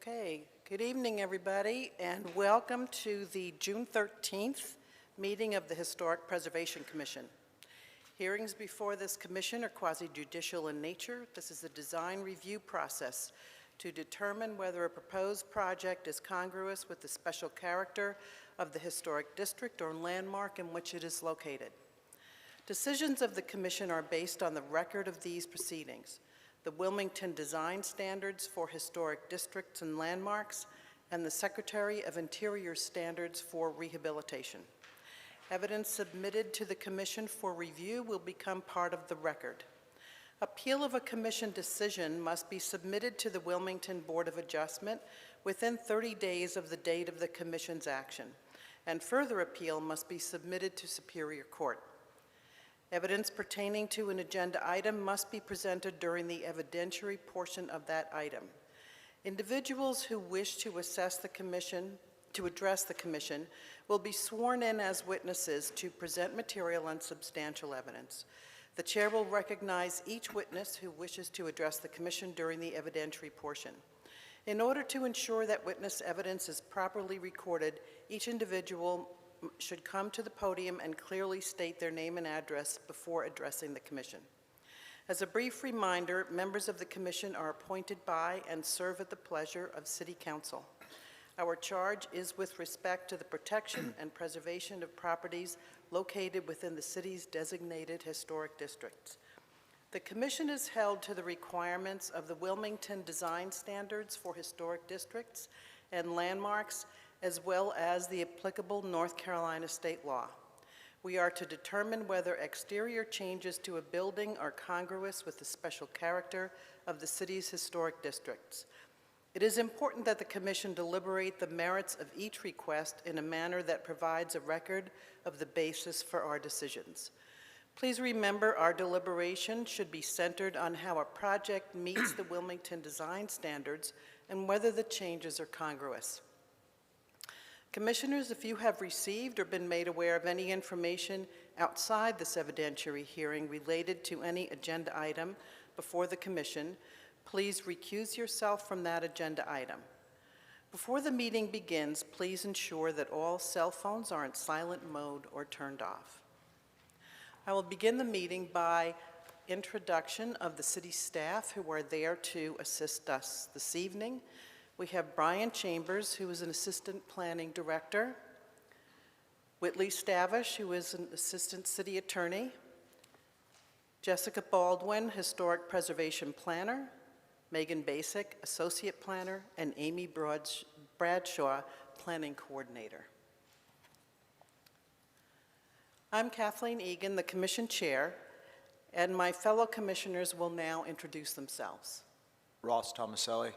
Okay, good evening, everybody, and welcome to the June 13th meeting of the Historic Preservation Commission. Hearings before this commission are quasi-judicial in nature. This is a design review process to determine whether a proposed project is congruous with the special character of the historic district or landmark in which it is located. Decisions of the commission are based on the record of these proceedings, the Wilmington Design Standards for Historic Districts and Landmarks, and the Secretary of Interior Standards for Rehabilitation. Evidence submitted to the Commission for review will become part of the record. Appeal of a Commission decision must be submitted to the Wilmington Board of Adjustment within 30 days of the date of the Commission's action, and further appeal must be submitted to Superior Court. Evidence pertaining to an agenda item must be presented during the evidentiary portion of that item. Individuals who wish to address the Commission will be sworn in as witnesses to present material and substantial evidence. The Chair will recognize each witness who wishes to address the Commission during the evidentiary portion. In order to ensure that witness evidence is properly recorded, each individual should come to the podium and clearly state their name and address before addressing the Commission. As a brief reminder, members of the Commission are appointed by and serve at the pleasure of City Council. Our charge is with respect to the protection and preservation of properties located within the city's designated historic districts. The Commission is held to the requirements of the Wilmington Design Standards for Historic Districts and Landmarks, as well as the applicable North Carolina state law. We are to determine whether exterior changes to a building are congruous with the special character of the city's historic districts. It is important that the Commission deliberate the merits of each request in a manner that provides a record of the basis for our decisions. Please remember our deliberation should be centered on how a project meets the Wilmington Design Standards and whether the changes are congruous. Commissioners, if you have received or been made aware of any information outside this evidentiary hearing related to any agenda item before the Commission, please recuse yourself from that agenda item. Before the meeting begins, please ensure that all cell phones are in silent mode or turned off. I will begin the meeting by introduction of the city staff who are there to assist us this evening. We have Brian Chambers, who is an Assistant Planning Director, Whitley Stavish, who is an Assistant City Attorney, Jessica Baldwin, Historic Preservation Planner, Megan Basic, Associate Planner, and Amy Bradshaw, Planning Coordinator. I'm Kathleen Egan, the Commission Chair, and my fellow commissioners will now introduce themselves. Ross Tomaselli.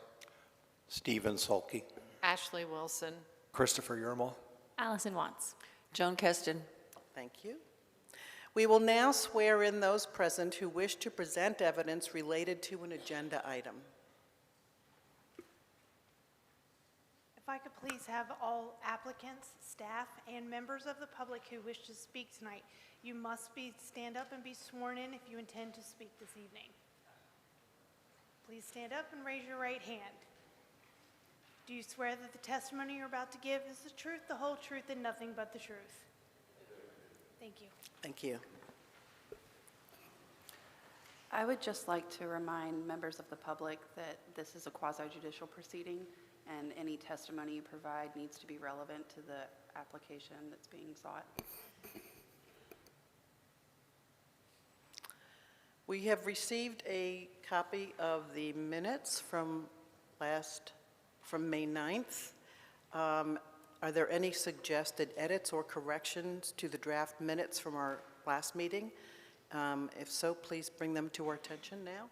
Stephen Sulkey. Ashley Wilson. Christopher Yermal. Allison Watts. Joan Keston. Thank you. We will now swear in those present who wish to present evidence related to an agenda item. If I could please have all applicants, staff, and members of the public who wish to speak tonight, you must stand up and be sworn in if you intend to speak this evening. Please stand up and raise your right hand. Do you swear that the testimony you're about to give is the truth, the whole truth, and nothing but the truth? Thank you. Thank you. I would just like to remind members of the public that this is a quasi-judicial proceeding, and any testimony you provide needs to be relevant to the application that's being sought. We have received a copy of the minutes from May 9th. Are there any suggested edits or corrections to the draft minutes from our last meeting? If so, please bring them to our attention now.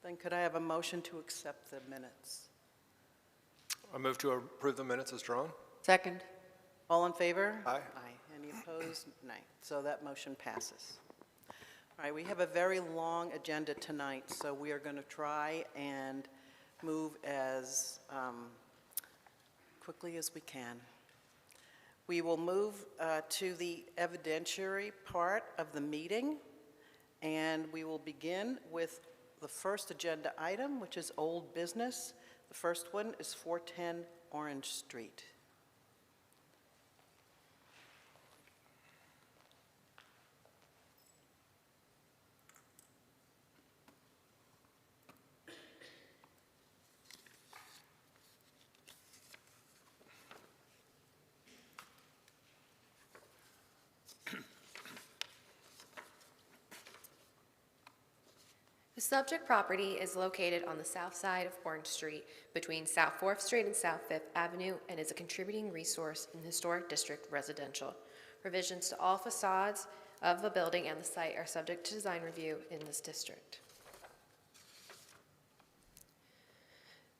Then could I have a motion to accept the minutes? I move to approve the minutes as drawn. Second. All in favor? Aye. Aye. Any opposed? Nay. So that motion passes. All right, we have a very long agenda tonight, so we are going to try and move as quickly as we can. We will move to the evidentiary part of the meeting, and we will begin with the first agenda item, which is old business. The first one is 410 Orange Street. The subject property is located on the south side of Orange Street between South 4th Street and South 5th Avenue and is a contributing resource in Historic District residential. Revisions to all facades of the building and the site are subject to design review in this district.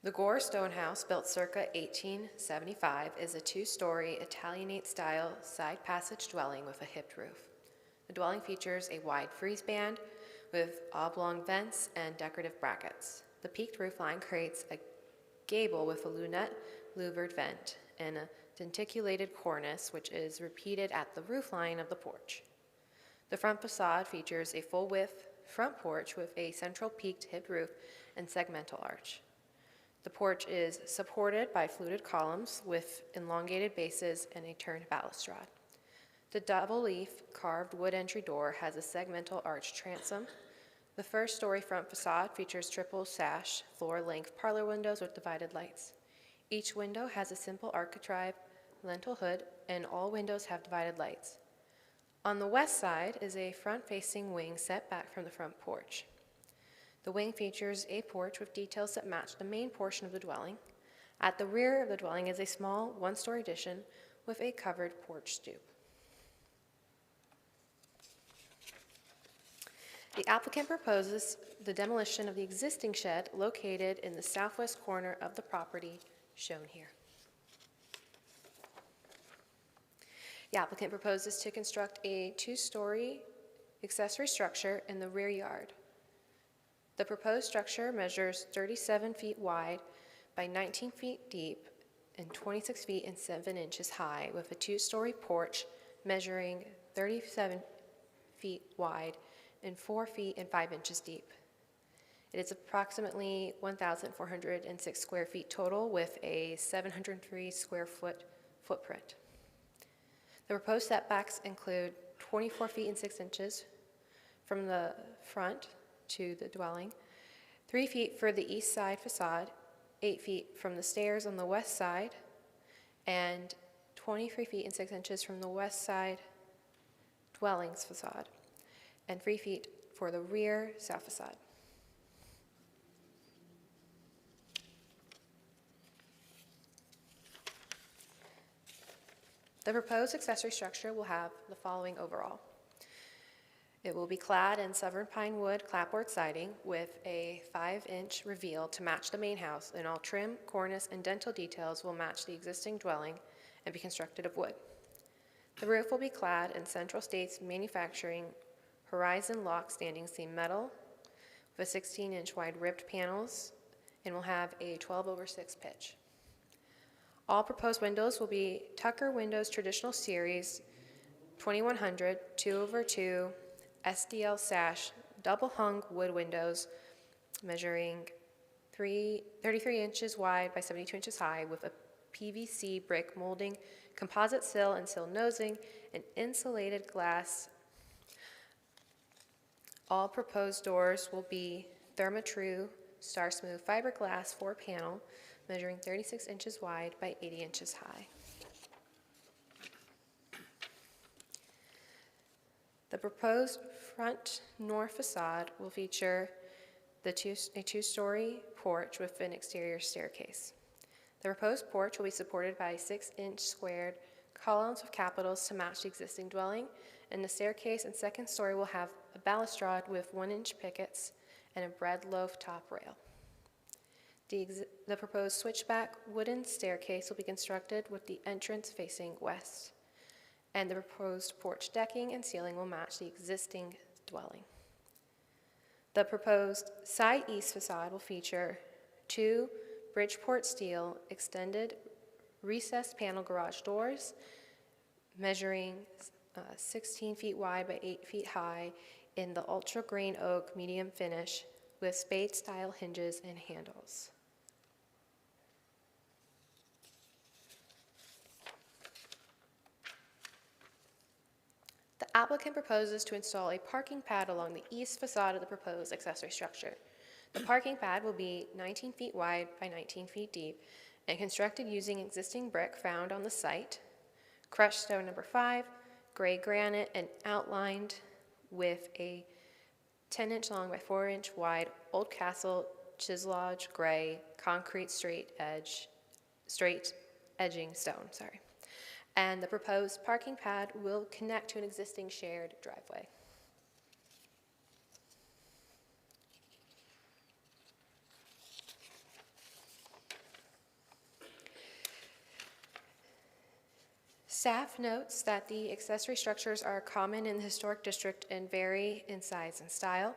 The Gore Stone House, built circa 1875, is a two-story Italianate-style side passage dwelling with a hipped roof. The dwelling features a wide frieze band with oblong vents and decorative brackets. The peaked roofline creates a gable with a lunette louvered vent and a denticulated cornice, which is repeated at the roofline of the porch. The front facade features a full-width front porch with a central peaked hipped roof and segmental arch. The porch is supported by fluted columns with elongated bases and a turned balustrade. The double-leaf carved wood entry door has a segmental arch transom. The first-story front facade features triple sash, floor-length parlor windows with divided lights. Each window has a simple architrave lintel hood, and all windows have divided lights. On the west side is a front-facing wing set back from the front porch. The wing features a porch with details that match the main portion of the dwelling. At the rear of the dwelling is a small one-story addition with a covered porch stoop. The applicant proposes the demolition of the existing shed located in the southwest corner of the property shown here. The applicant proposes to construct a two-story accessory structure in the rear yard. The proposed structure measures 37 feet wide by 19 feet deep and 26 feet and 7 inches high, with a two-story porch measuring 37 feet wide and 4 feet and 5 inches deep. It is approximately 1,406 square feet total with a 703 square foot footprint. The proposed setbacks include 24 feet and 6 inches from the front to the dwelling, 3 feet for the east side facade, 8 feet from the stairs on the west side, and 23 feet and 6 inches from the west side dwelling's facade, and 3 feet for the rear south facade. The proposed accessory structure will have the following overall. It will be clad in Severn pine wood clapboard siding with a 5-inch reveal to match the main house, and all trim, cornice, and dental details will match the existing dwelling and be constructed of wood. The roof will be clad in Central States Manufacturing Horizon Lock standing seam metal with 16-inch wide ribbed panels and will have a 12/6 pitch. All proposed windows will be Tucker Windows Traditional Series 2100 2/2 SDL sash double hung wood windows measuring 33 inches wide by 72 inches high with a PVC brick molding, composite sill and sill nosing, and insulated glass. All proposed doors will be Therma-Tru Star Smooth fiberglass 4-panel measuring 36 inches wide by 80 inches high. The proposed front north facade will feature a two-story porch with an exterior staircase. The proposed porch will be supported by 6-inch squared columns with capitals to match the existing dwelling, and the staircase and second story will have a balustrade with 1-inch pickets and a bread loaf top rail. The proposed switchback wooden staircase will be constructed with the entrance facing west, and the proposed porch decking and ceiling will match the existing dwelling. The proposed side east facade will feature 2 Bridgeport steel extended recessed panel garage doors measuring 16 feet wide by 8 feet high in the ultra green oak medium finish with spade-style hinges and handles. The applicant proposes to install a parking pad along the east facade of the proposed accessory structure. The parking pad will be 19 feet wide by 19 feet deep and constructed using existing brick found on the site, crushed stone number 5, gray granite, and outlined with a 10-inch long by 4-inch wide Old Castle chiselage gray concrete straight edging stone. And the proposed parking pad will connect to an existing shared driveway. Staff notes that the accessory structures are common in the historic district and vary in size and style.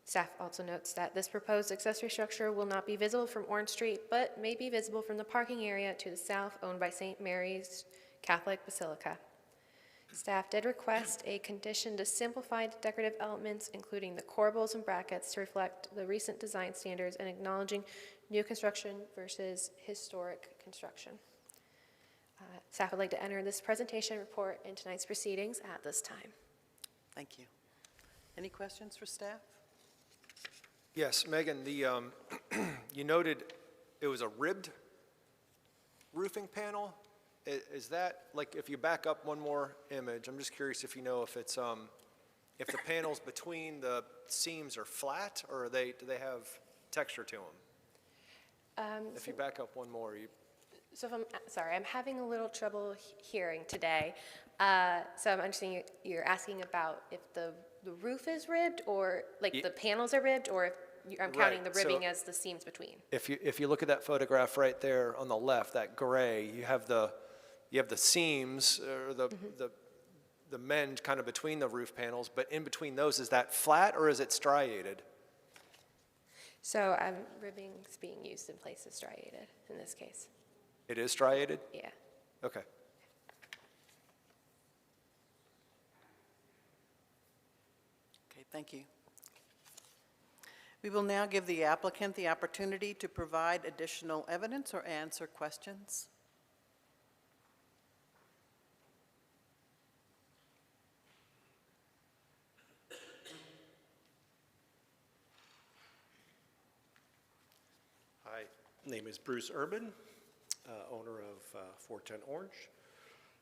Staff also notes that this proposed accessory structure will not be visible from Orange Street, but may be visible from the parking area to the south owned by St. Mary's Catholic Basilica. Staff did request a condition to simplify the decorative elements, including the corbels and brackets, to reflect the recent design standards and acknowledging new construction versus historic construction. Staff would like to enter this presentation report in tonight's proceedings at this time. Thank you. Any questions for staff? Yes, Megan, you noted it was a ribbed roofing panel. Is that, like, if you back up one more image, I'm just curious if you know if it's, if the panels between the seams are flat, or do they have texture to them? If you back up one more, So if I'm having a little trouble hearing today. So I'm understanding you're asking about if the roof is ribbed, or like the panels are ribbed, or if I'm counting the Right, so ribbing as the seams between. If you look at that photograph right there on the left, that gray, you have the seams, or the mend kind of between the roof panels, but in between those, is that flat or is it striated? So ribbing's being used in places striated in this case. It is striated? Yeah. Okay. Okay, thank you. We will now give the applicant the opportunity to provide additional evidence or answer questions. Hi, name is Bruce Urban, owner of 410 Orange.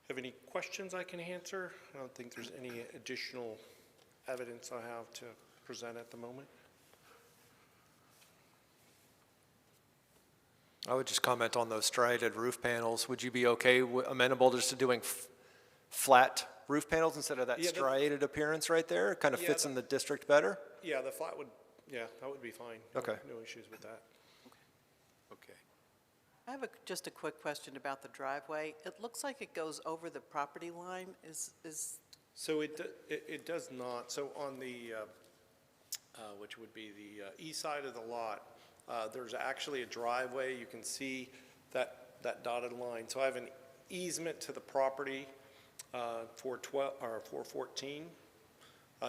Have any questions I can answer? I don't think there's any additional evidence I have to present at the moment. I would just comment on those striated roof panels. Would you be okay, amenable just to doing flat roof panels instead of that Yeah, striated appearance right there? It kind of Yeah, fits in the district better? Yeah, the flat would, that would be fine. Okay. No issues with that. Okay. I have just a quick question about the driveway. It looks like it goes over the property line. Is So it does not. So on the, which would be the east side of the lot, there's actually a driveway. You can see that dotted line. So I have an easement to the property for 414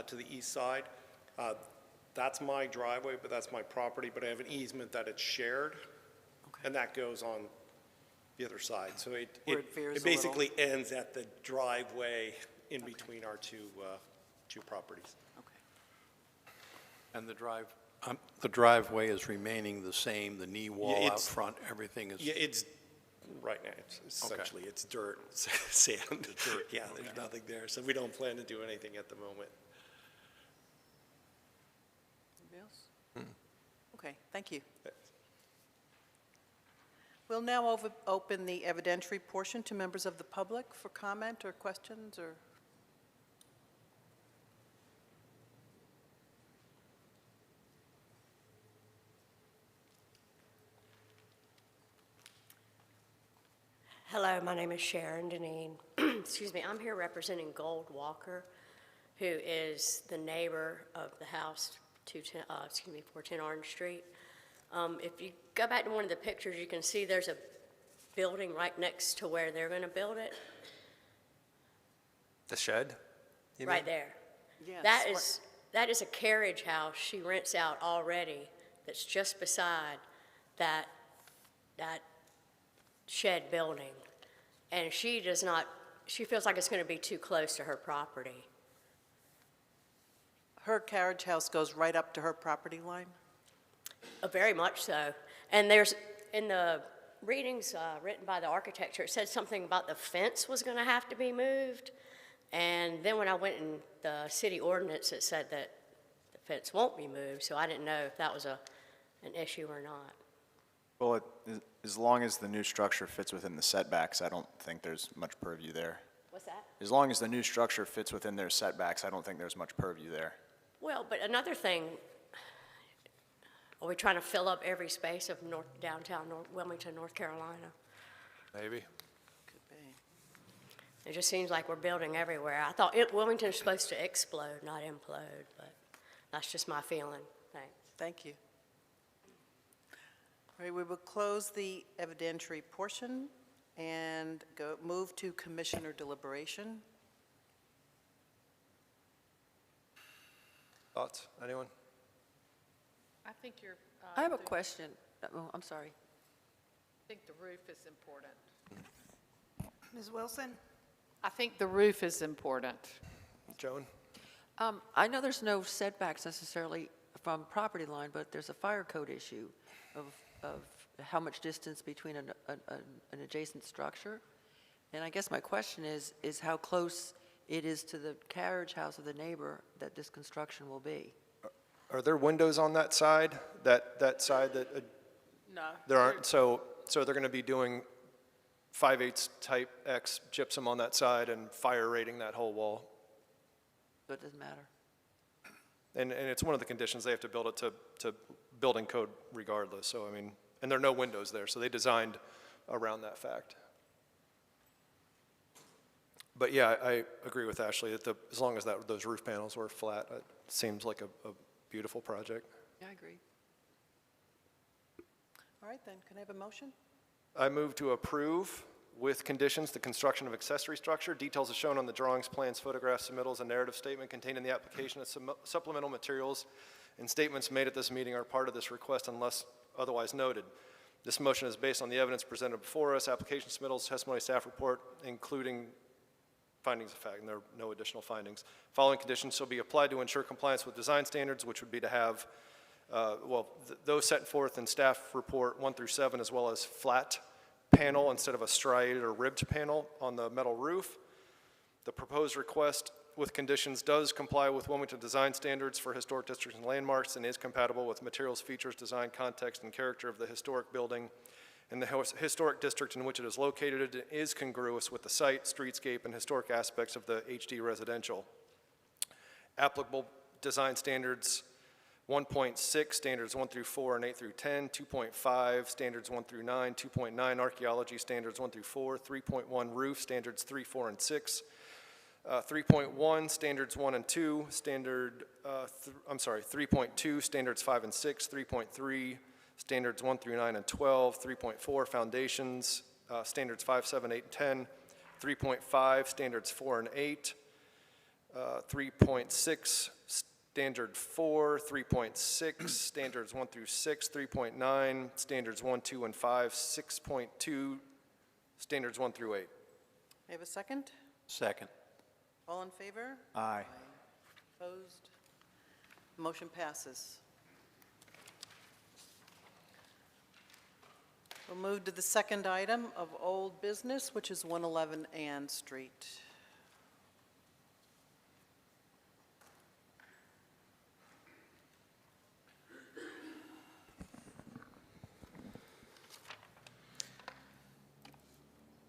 to the east side. That's my driveway, but that's my property. But I have an easement that it's shared, and that goes on the other side. So Where it veers it a little. basically ends at the driveway in between our two properties. okay. And the driveway is remaining the same, the knee wall out it's- front, everything is? Yeah, it's, right now, it's essentially, it's dirt, sand. Yeah, there's nothing there, so we don't plan to do anything at the moment. Anybody else? Okay, thank you. We'll now open the evidentiary portion to members of the public for comment or questions or. Hello, my name is Sharon Deneen. Excuse me, I'm here representing Gold Walker, who is the neighbor of the house, 410 Orange Street. If you go back to one of the pictures, you can see there's a building right next to where they're going to build it, The shed? you right mean? there. Yes, That right. is that is a carriage house she rents out already that's just beside that shed building. And she feels like it's going to be too close to her property. Her carriage house goes right up to her property line? Very much so. And there's, in the readings written by the architecture, it said something about the fence was going to have to be moved. And then when I went in the city ordinance, it said that the fence won't be moved, so I didn't know if that was an issue or not. Well, as long as the new structure fits within the setbacks, I don't think there's much purview there. What's that? As long as the new structure fits within their setbacks, I don't think there's much purview there. Well, but another thing, are we trying to fill up every space of downtown Wilmington, North Carolina? Maybe. Could be. It just seems like we're building everywhere. I thought Wilmington's supposed to explode, not implode, but that's just my feeling. Thanks. Thank you. All right, we will close the evidentiary portion and move to commissioner deliberation. Thoughts? Anyone? I think you're. I have a question. Oh, I'm sorry. I think the roof is important. Ms. Wilson? I think the roof is important. Joan? I know there's no setbacks necessarily from property line, but there's a fire code issue of how much distance between an adjacent structure. And I guess my question is how close it is to the carriage house of the neighbor that this construction will be. Are there windows on that side? That side that, No. there aren't, so they're going to be doing 5/8 type X gypsum on that side and fire rating that whole wall? So it doesn't matter. And it's one of the conditions, they have to build it to building code regardless, so I mean, and there are no windows there, so they designed around that fact. But yeah, I agree with Ashley that as long as those roof panels were flat, it seems like a beautiful project. Yeah, I agree. All right, then, can I have a motion? I move to approve with conditions the construction of accessory structure. Details are shown on the drawings, plans, photographs, submittals, and narrative statement contained in the application as supplemental materials, and statements made at this meeting are part of this request unless otherwise noted. This motion is based on the evidence presented before us, application submittals, testimony, staff report, including findings of fact, and there are no additional findings. Following conditions shall be applied to ensure compliance with design standards, which would be to have, those set forth in staff report 1 through 7, as well as flat panel instead of a striated or ribbed panel on the metal roof. The proposed request with conditions does comply with Wilmington design standards for historic districts and landmarks and is compatible with materials, features, design, context, and character of the historic building and the historic district in which it is located. It is congruous with the site, streetscape, and historic aspects of the HD residential. Applicable design standards 1.6, standards 1 through 4 and 8 through 10, 2.5, standards 1 through 9, 2.9, archaeology, standards 1 through 4, 3.1, roof, standards 3, 4, and 6, 3.1, standards 1 and 2, 3.2, standards 5 and 6, 3.3, standards 1 through 9 and 12, 3.4, foundations, standards 5, 7, 8, and 10, 3.5, standards 4 and 8, 3.6, standard 4, 3.6, standards 1 through 6, 3.9, standards 1, 2, and 5, 6.2, standards 1 through 8. May I have a second? Second. All in favor? Aye. Opposed? Motion passes. We'll move to the second item of old business, which is 111 Ann Street.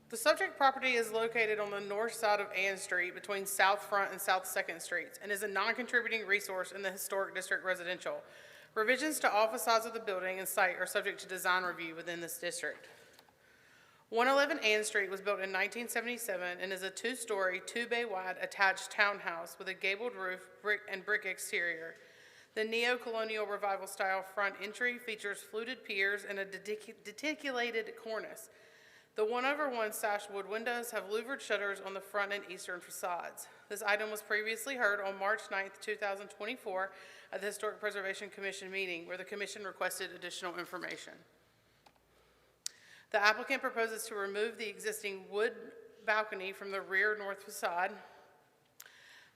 The subject property is located on the north side of Ann Street between South Front and South Second Streets and is a non-contributing resource in the Historic District Residential. Revisions to all facades of the building and site are subject to design review within this district. 111 Ann Street was built in 1977 and is a 2-story, 2-bay wide attached townhouse with a gabled roof, brick exterior. The neo-colonial revival style front entry features fluted piers and a denticulated cornice. The 1/1 sash wood windows have louvered shutters on the front and eastern facades. This item was previously heard on March 9th, 2024 at the Historic Preservation Commission meeting, where the commission requested additional information. The applicant proposes to remove the existing wood balcony from the rear north facade.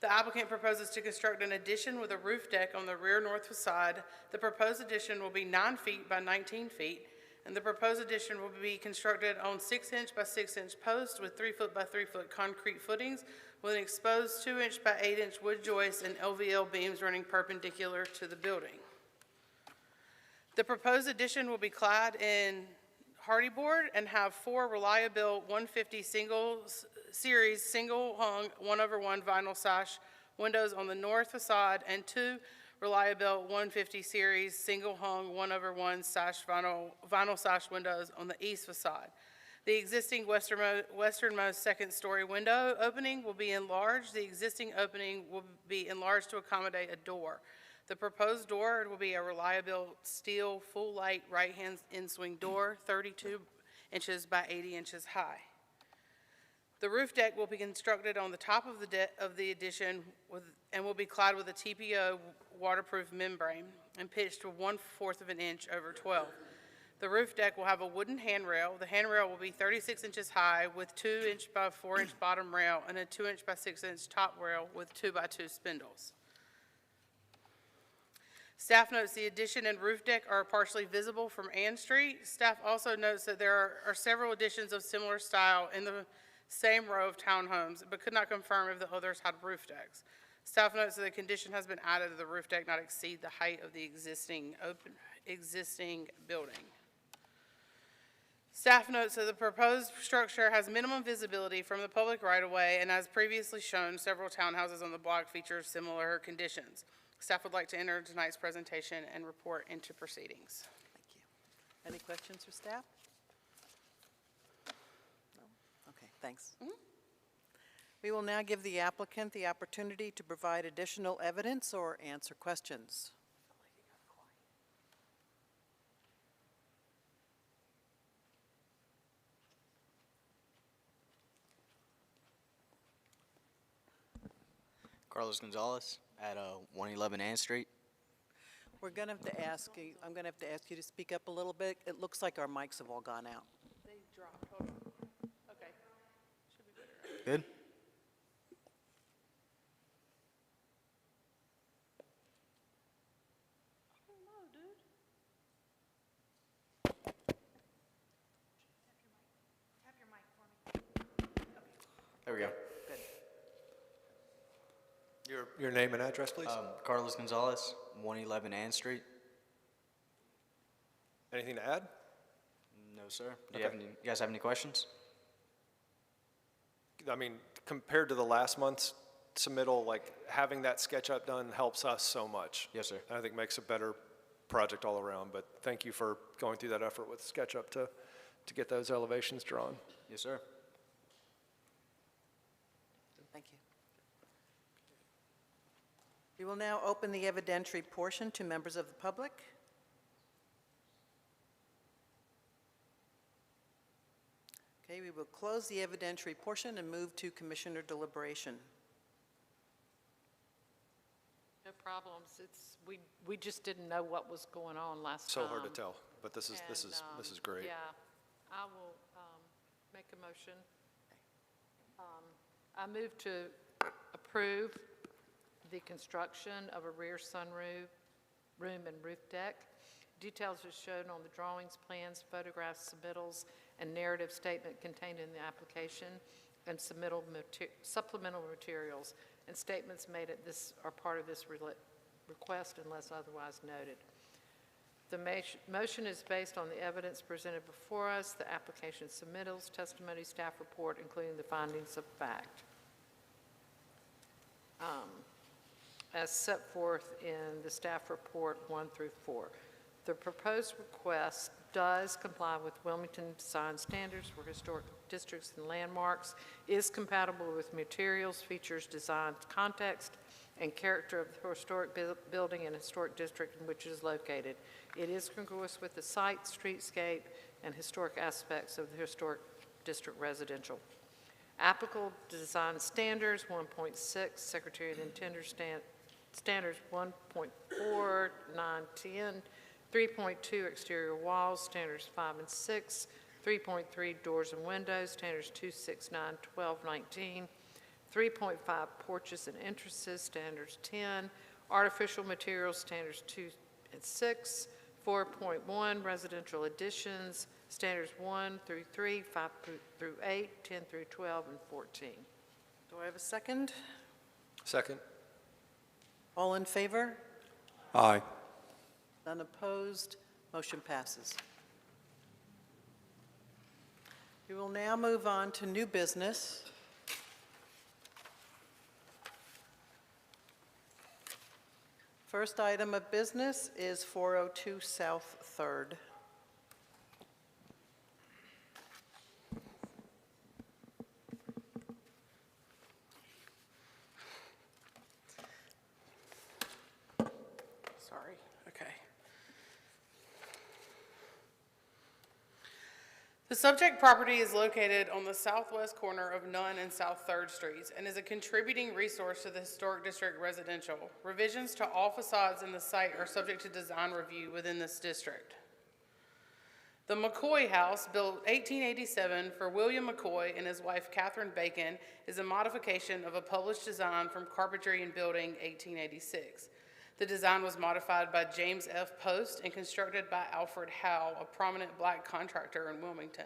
The applicant proposes to construct an addition with a roof deck on the rear north facade. The proposed addition will be 9 feet by 19 feet, and the proposed addition will be constructed on 6-inch by 6-inch posts with 3-foot by 3-foot concrete footings with an exposed 2-inch by 8-inch wood joist and LVL beams running perpendicular to the building. The proposed addition will be clad in hardy board and have 4 Reliabil 150 series single-hung 1/1 vinyl sash windows on the north facade and 2 Reliabil 150 series single-hung 1/1 sash vinyl sash windows on the east facade. The existing westernmost second-story window opening will be enlarged. The existing opening will be enlarged to accommodate a door. The proposed door will be a Reliabil steel full-light right-hand in-swing door, 32 inches by 80 inches high. The roof deck will be constructed on the top of the addition and will be clad with a TPO waterproof membrane and pitched to 1/4 of an inch over 12. The roof deck will have a wooden handrail. The handrail will be 36 inches high with 2-inch by 4-inch bottom rail and a 2-inch by 6-inch top rail with 2x2 spindles. Staff notes the addition and roof deck are partially visible from Ann Street. Staff also notes that there are several additions of similar style in the same row of townhomes, but could not confirm if the others had roof decks. Staff notes that the condition has been added to the roof deck not exceed the height of the existing building. Staff notes that the proposed structure has minimum visibility from the public right-of-way, and as previously shown, several townhouses on the block feature similar conditions. Staff would like to enter tonight's presentation and report into proceedings. Thank you. Any questions for staff? No? Okay, thanks. We will now give the applicant the opportunity to provide additional evidence or answer questions. Carlos Gonzalez at 111 Ann Street. We're going to have to ask you, I'm going to have to ask you to speak up a little bit. It looks like our mics have all gone out. They dropped, hold on. Okay. Should be better. Good. I don't know, dude. Tap your mic for me. There we go. Your name and address, please? Carlos Gonzalez, 111 Ann Street. Anything to add? No, sir. Do you guys have any questions? I mean, compared to the last month's submittal, like, having that SketchUp done helps us so much. Yes, sir. And I think makes a better project all around, but thank you for going through that effort with SketchUp to get those elevations drawn. Yes, sir. Thank you. We will now open the evidentiary portion to members of the public. Okay, we will close the evidentiary portion and move to commissioner deliberation. No problems. We just didn't know what was going on last time. So hard to tell, but this is great. Yeah, I will make a motion. I move to approve the construction of a rear sunroom, room and roof deck. Details are shown on the drawings, plans, photographs, submittals, and narrative statement contained in the application, and supplemental materials and statements made at this are part of this request unless otherwise noted. The motion is based on the evidence presented before us, the application submittals, testimony, staff report, including the findings of fact, as set forth in the staff report 1 through 4. The proposed request does comply with Wilmington design standards for historic districts and landmarks, is compatible with materials, features, design, context, and character of the historic building and historic district in which it is located. It is congruous with the site, streetscape, and historic aspects of the historic District Residential. Applicable design standards, 1.6, Secretary of the Interior standards, 1.4, 9, 10, 3.2, exterior walls, standards 5 and 6, 3.3, doors and windows, standards 2, 6, 9, 12, 19, 3.5, porches and entrances, standards 10, artificial materials, standards 2 and 6, 4.1, residential additions, standards 1 through 3, 5 through 8, 10 through 12, and 14. Do I have a second? Second. All in favor? Aye. None opposed? Motion passes. We will now move on to new business. First item of business is 402 South 3rd. Sorry, okay. The subject property is located on the southwest corner of Nunn and South 3rd Streets and is a contributing resource to the Historic District Residential. Revisions to all facades in the site are subject to design review within this district. The McCoy House, built 1887 for William McCoy and his wife Catherine Bacon, is a modification of a published design from Carpentry and Building 1886. The design was modified by James F. Post and constructed by Alfred Howe, a prominent black contractor in Wilmington.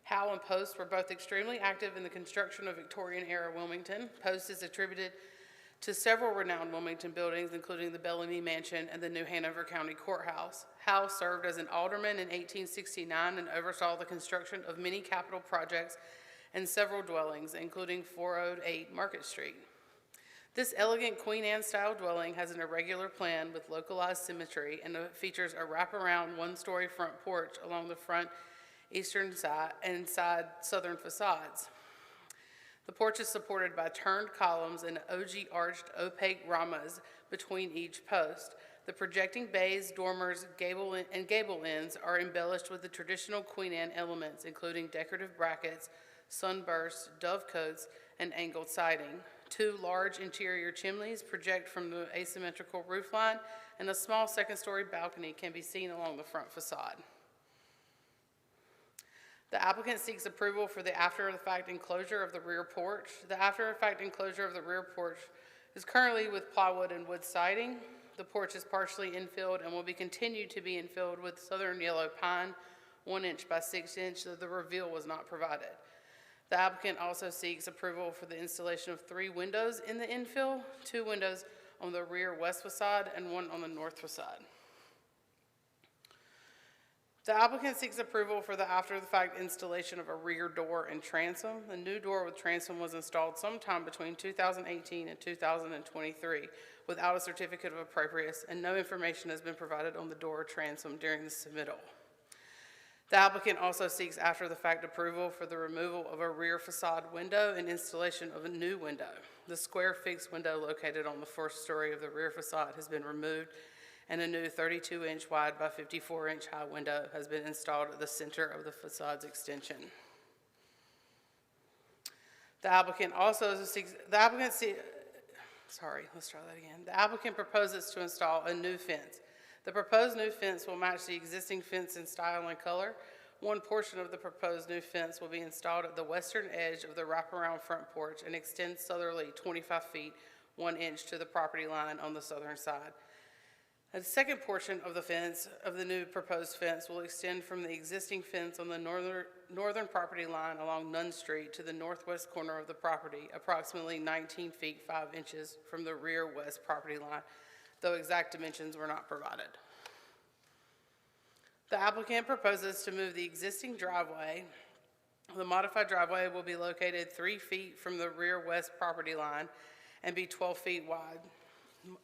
Howe and Post were both extremely active in the construction of Victorian-era Wilmington. Post is attributed to several renowned Wilmington buildings, including the Bellamy Mansion and the New Hanover County Courthouse. Howe served as an alderman in 1869 and oversaw the construction of many capital projects and several dwellings, including 408 Market Street. This elegant Queen Anne-style dwelling has an irregular plan with localized symmetry and features a wraparound one-story front porch along the front eastern side and side southern facades. The porch is supported by turned columns and ogee arched opaque ramas between each post. The projecting bays, dormers, gable ends are embellished with the traditional Queen Anne elements, including decorative brackets, sunbursts, dovecotes, and angled siding. Two large interior chimneys project from the asymmetrical roofline, and a small second-story balcony can be seen along the front facade. The applicant seeks approval for the after-the-fact enclosure of the rear porch. The after-the-fact enclosure of the rear porch is currently with plywood and wood siding. The porch is partially infilled and will be continued to be infilled with southern yellow pine, 1 inch by 6 inch, though the reveal was not provided. The applicant also seeks approval for the installation of 3 windows in the infill, 2 windows on the rear west facade and 1 on the north facade. The applicant seeks approval for the after-the-fact installation of a rear door and transom. The new door with transom was installed sometime between 2018 and 2023 without a certificate of appropriateness, and no information has been provided on the door or transom during the submittal. The applicant also seeks after-the-fact approval for the removal of a rear facade window and installation of a new window. The square fixed window located on the first story of the rear facade has been removed, and a new 32-inch wide by 54-inch high window has been installed at the center of the facade's extension. The applicant proposes to install a new fence. The proposed new fence will match the existing fence in style and color. One portion of the proposed new fence will be installed at the western edge of the wraparound front porch and extend southerly 25 feet, 1 inch to the property line on the southern side. The second portion of the fence, of the new proposed fence, will extend from the existing fence on the northern property line along Nunn Street to the northwest corner of the property, approximately 19 feet 5 inches from the rear west property line, though exact dimensions were not provided. The applicant proposes to move the existing driveway. The modified driveway will be located 3 feet from the rear west property line and be 12 feet wide.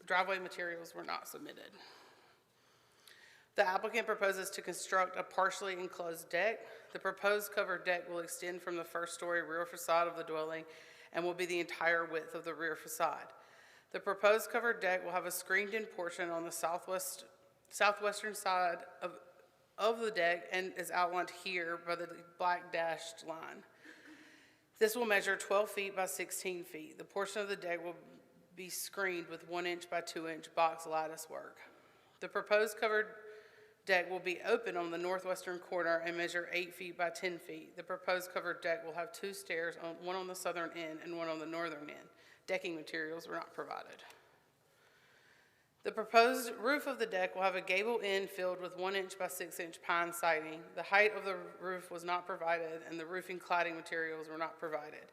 Driveway materials were not submitted. The applicant proposes to construct a partially enclosed deck. The proposed covered deck will extend from the first story rear facade of the dwelling and will be the entire width of the rear facade. The proposed covered deck will have a screened-in portion on the southwestern side of the deck and is outlined here by the black dashed line. This will measure 12 feet by 16 feet. The portion of the deck will be screened with 1 inch by 2 inch box lattice work. The proposed covered deck will be open on the northwestern corner and measure 8 feet by 10 feet. The proposed covered deck will have 2 stairs, one on the southern end and one on the northern end. Decking materials were not provided. The proposed roof of the deck will have a gable end filled with 1 inch by 6 inch pine siding. The height of the roof was not provided, and the roofing cladding materials were not provided.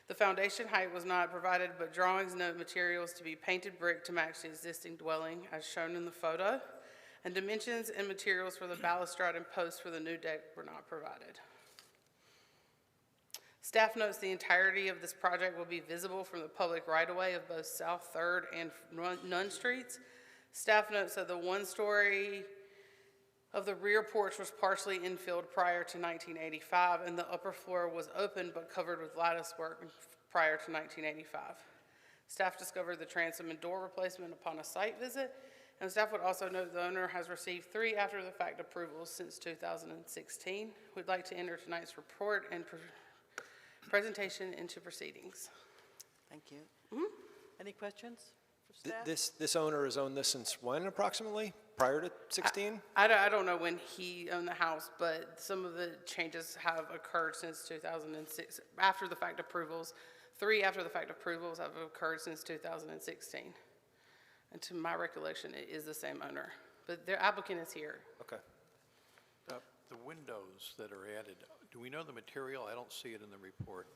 The foundation height was not provided, but drawings note materials to be painted brick to match the existing dwelling as shown in the photo, and dimensions and materials for the balustrade and posts for the new deck were not provided. Staff notes the entirety of this project will be visible from the public right-of-way of both South Third and Nunn Streets. Staff notes that the 1-story of the rear porch was partially infilled prior to 1985, and the upper floor was open but covered with lattice work prior to 1985. Staff discovered the transom and door replacement upon a site visit, and staff would also note the owner has received 3 after-the-fact approvals since 2016. We'd like to enter tonight's report and presentation into proceedings. Thank you. Any questions for staff? This owner has owned this since when approximately? Prior to 16? I don't know when he owned the house, but some of the changes have occurred since 2006. After the fact approvals, 3 after the fact approvals have occurred since 2016. And to my recollection, it is the same owner, but their applicant is here. Okay. The windows that are added, do we know the material? I don't see it in the report.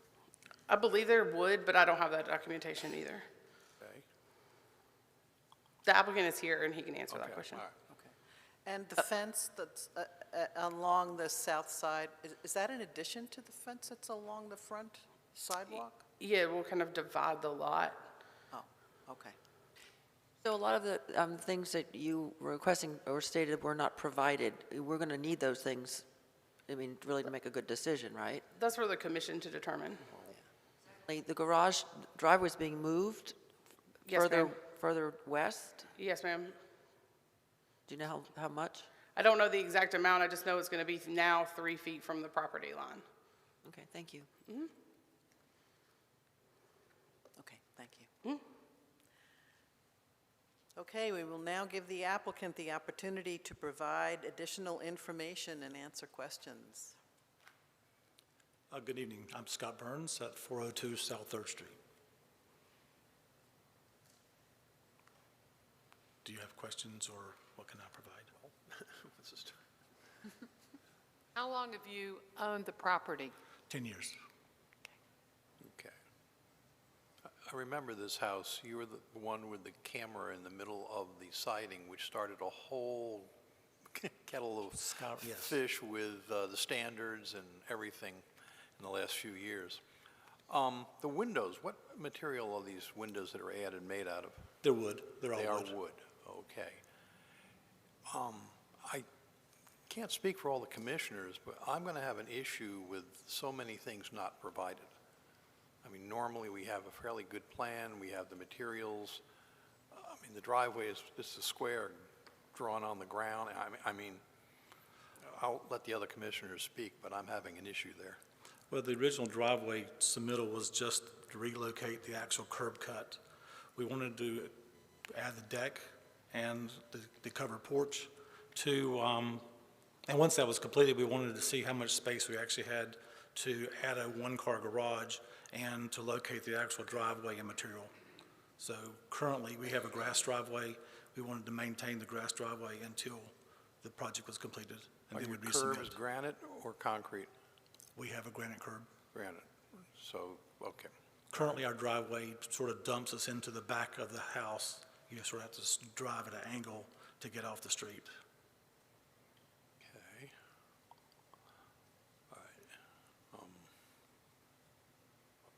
I believe they're wood, but I don't have that documentation either. Okay. The applicant is here and he can answer that Okay, question. all right. And the fence that's along the south side, is that in addition to the fence that's along the front sidewalk? Yeah, we'll kind of divide the lot. Oh, okay. So a lot of the things that you were requesting or stated were not provided. We're going to need those things, I mean, really to make a good decision, right? That's for the commission to determine. Like, the garage driveway is being moved Yes, ma'am. further west? Yes, ma'am. Do you know how much? I don't know the exact amount. I just know it's going to be now 3 feet from the property line. Okay, thank you. Okay, thank you. Okay, we will now give the applicant the opportunity to provide additional information and answer questions. Good evening. I'm Scott Burns at 402 South 3rd Street. Do you have questions, or what can I provide? How long have you owned the property? 10 years. Okay. I remember this house. You were the one with the camera in the middle of the siding, which started a whole kettle of Yes. fish with the standards and everything in the last few years. The windows, what material are these windows that are added made out of? They're wood. They're all They are wood. wood, okay. I can't speak for all the commissioners, but I'm going to have an issue with so many things not provided. I mean, normally we have a fairly good plan, we have the materials. I mean, the driveway is just a square drawn on the ground. I mean, I'll let the other commissioners speak, but I'm having an issue there. Well, the original driveway submittal was just to relocate the actual curb cut. We wanted to add the deck and the covered porch to, and once that was completed, we wanted to see how much space we actually had to add a one-car garage and to locate the actual driveway and material. So currently, we have a grass driveway. We wanted to maintain the grass driveway until the project was completed. And Are then your we'd curbs resubmit. granite or concrete? We have a granite curb. Granite, so, okay. Currently, our driveway sort of dumps us into the back of the house. You sort of have to drive at an angle to get off the street. Okay. All right.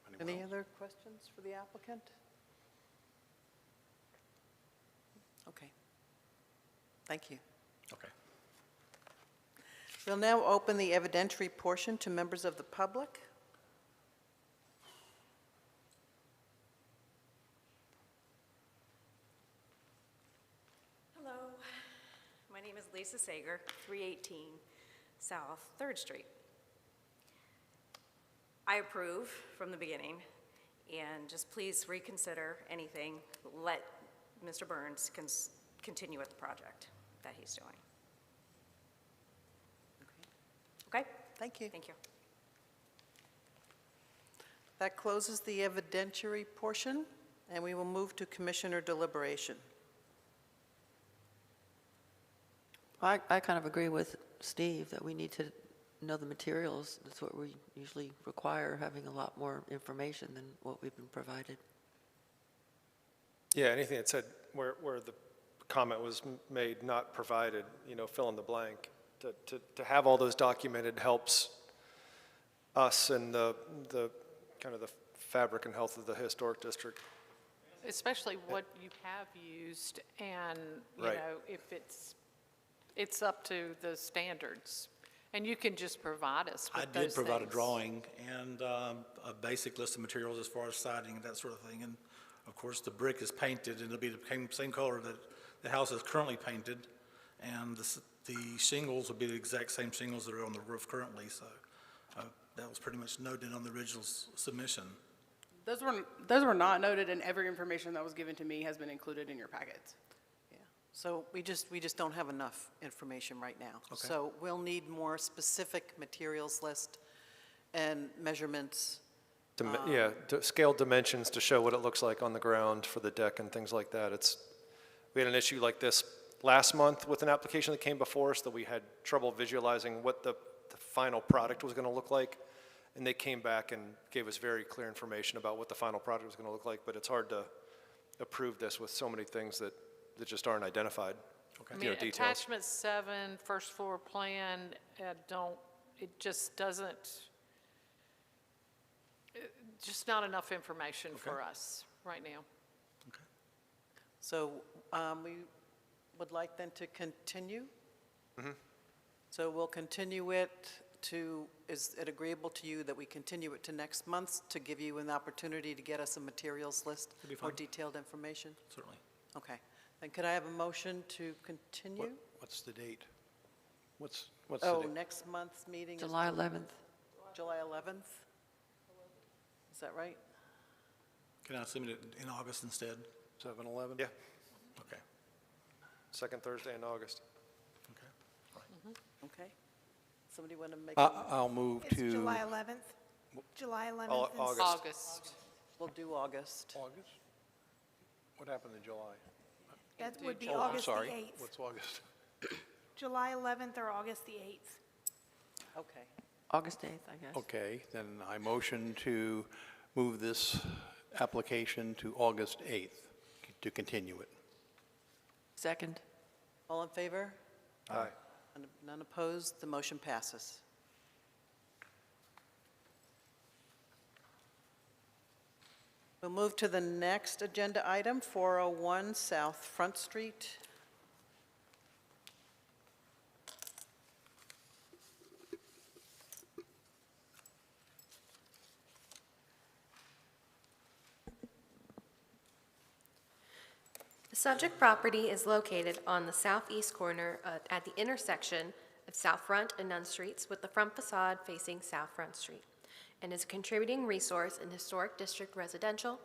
Anyone Any else? other questions for the applicant? Okay. Thank you. Okay. We'll now open the evidentiary portion to members of the public. Hello, my name name is Lisa Sager, 318 South 3rd Street. I approve from the beginning, and just please reconsider anything. Let Mr. Burns continue with the project that he's doing. Okay? Thank you. Thank you. That closes the evidentiary portion, and we will move to commissioner deliberation. I kind of agree with Steve that we need to know the materials. That's what we usually require, having a lot more information than what we've been provided. Yeah, anything that said where the comment was made, not provided, fill in the blank. To have all those documented helps us and the kind of the fabric and health of the historic district. Especially what you have used, and, you Right. know, if it's up to the standards. And you can just provide us I with did those provide a things. drawing and a basic list of materials as far as siding and that sort of thing. And of course, the brick is painted, and it'll be the same color that the house is currently painted. And the shingles will be the exact same shingles that are on the roof currently. So that was pretty much noted on the original submission. Those were not noted, and every information that was given to me has been included in your packets. Yeah. So we just don't have enough information right now. Okay. So we'll need more specific materials list and measurements. To scale dimensions to show what it looks like on the ground for the deck and things like that. We had an issue like this last month with an application that came before us that we had trouble visualizing what the final product was going to look like. And they came back and gave us very clear information about what the final product was going to look like, but it's hard to approve this with so many things that just aren't identified. I mean, attachment 7, first floor plan, it just doesn't, just not enough information for us right now. So we would like then to continue. Mm-hmm. So we'll continue it to, is it agreeable to you that we continue it to next month to give you an opportunity to get us a materials list That'd be or fine. detailed information? Certainly. Okay. Then could I have a motion to continue? What's the date? What's the Oh, date? next month's meeting is July 11th. July 11th? Is that right? Can I submit it in August instead? 7/11? Yeah, Okay. second Thursday in August. Okay. Somebody want to make? I'll move It's to. July 11th. July 11th. August. August. We'll do August. August? What happened in July? That would be Oh, I'm August the sorry. 8th. What's August? July 11th or August the 8th. Okay. August 8th, I guess. Okay, then I motion to move this application to August 8th to continue it. Second. All in favor? Aye. None opposed? The motion passes. We'll move to the next agenda item, 401 South Front Street. The subject property is located on the southeast corner at the intersection of South Front and Nunn Streets with the front facade facing South Front Street and is a contributing resource in historic district residential.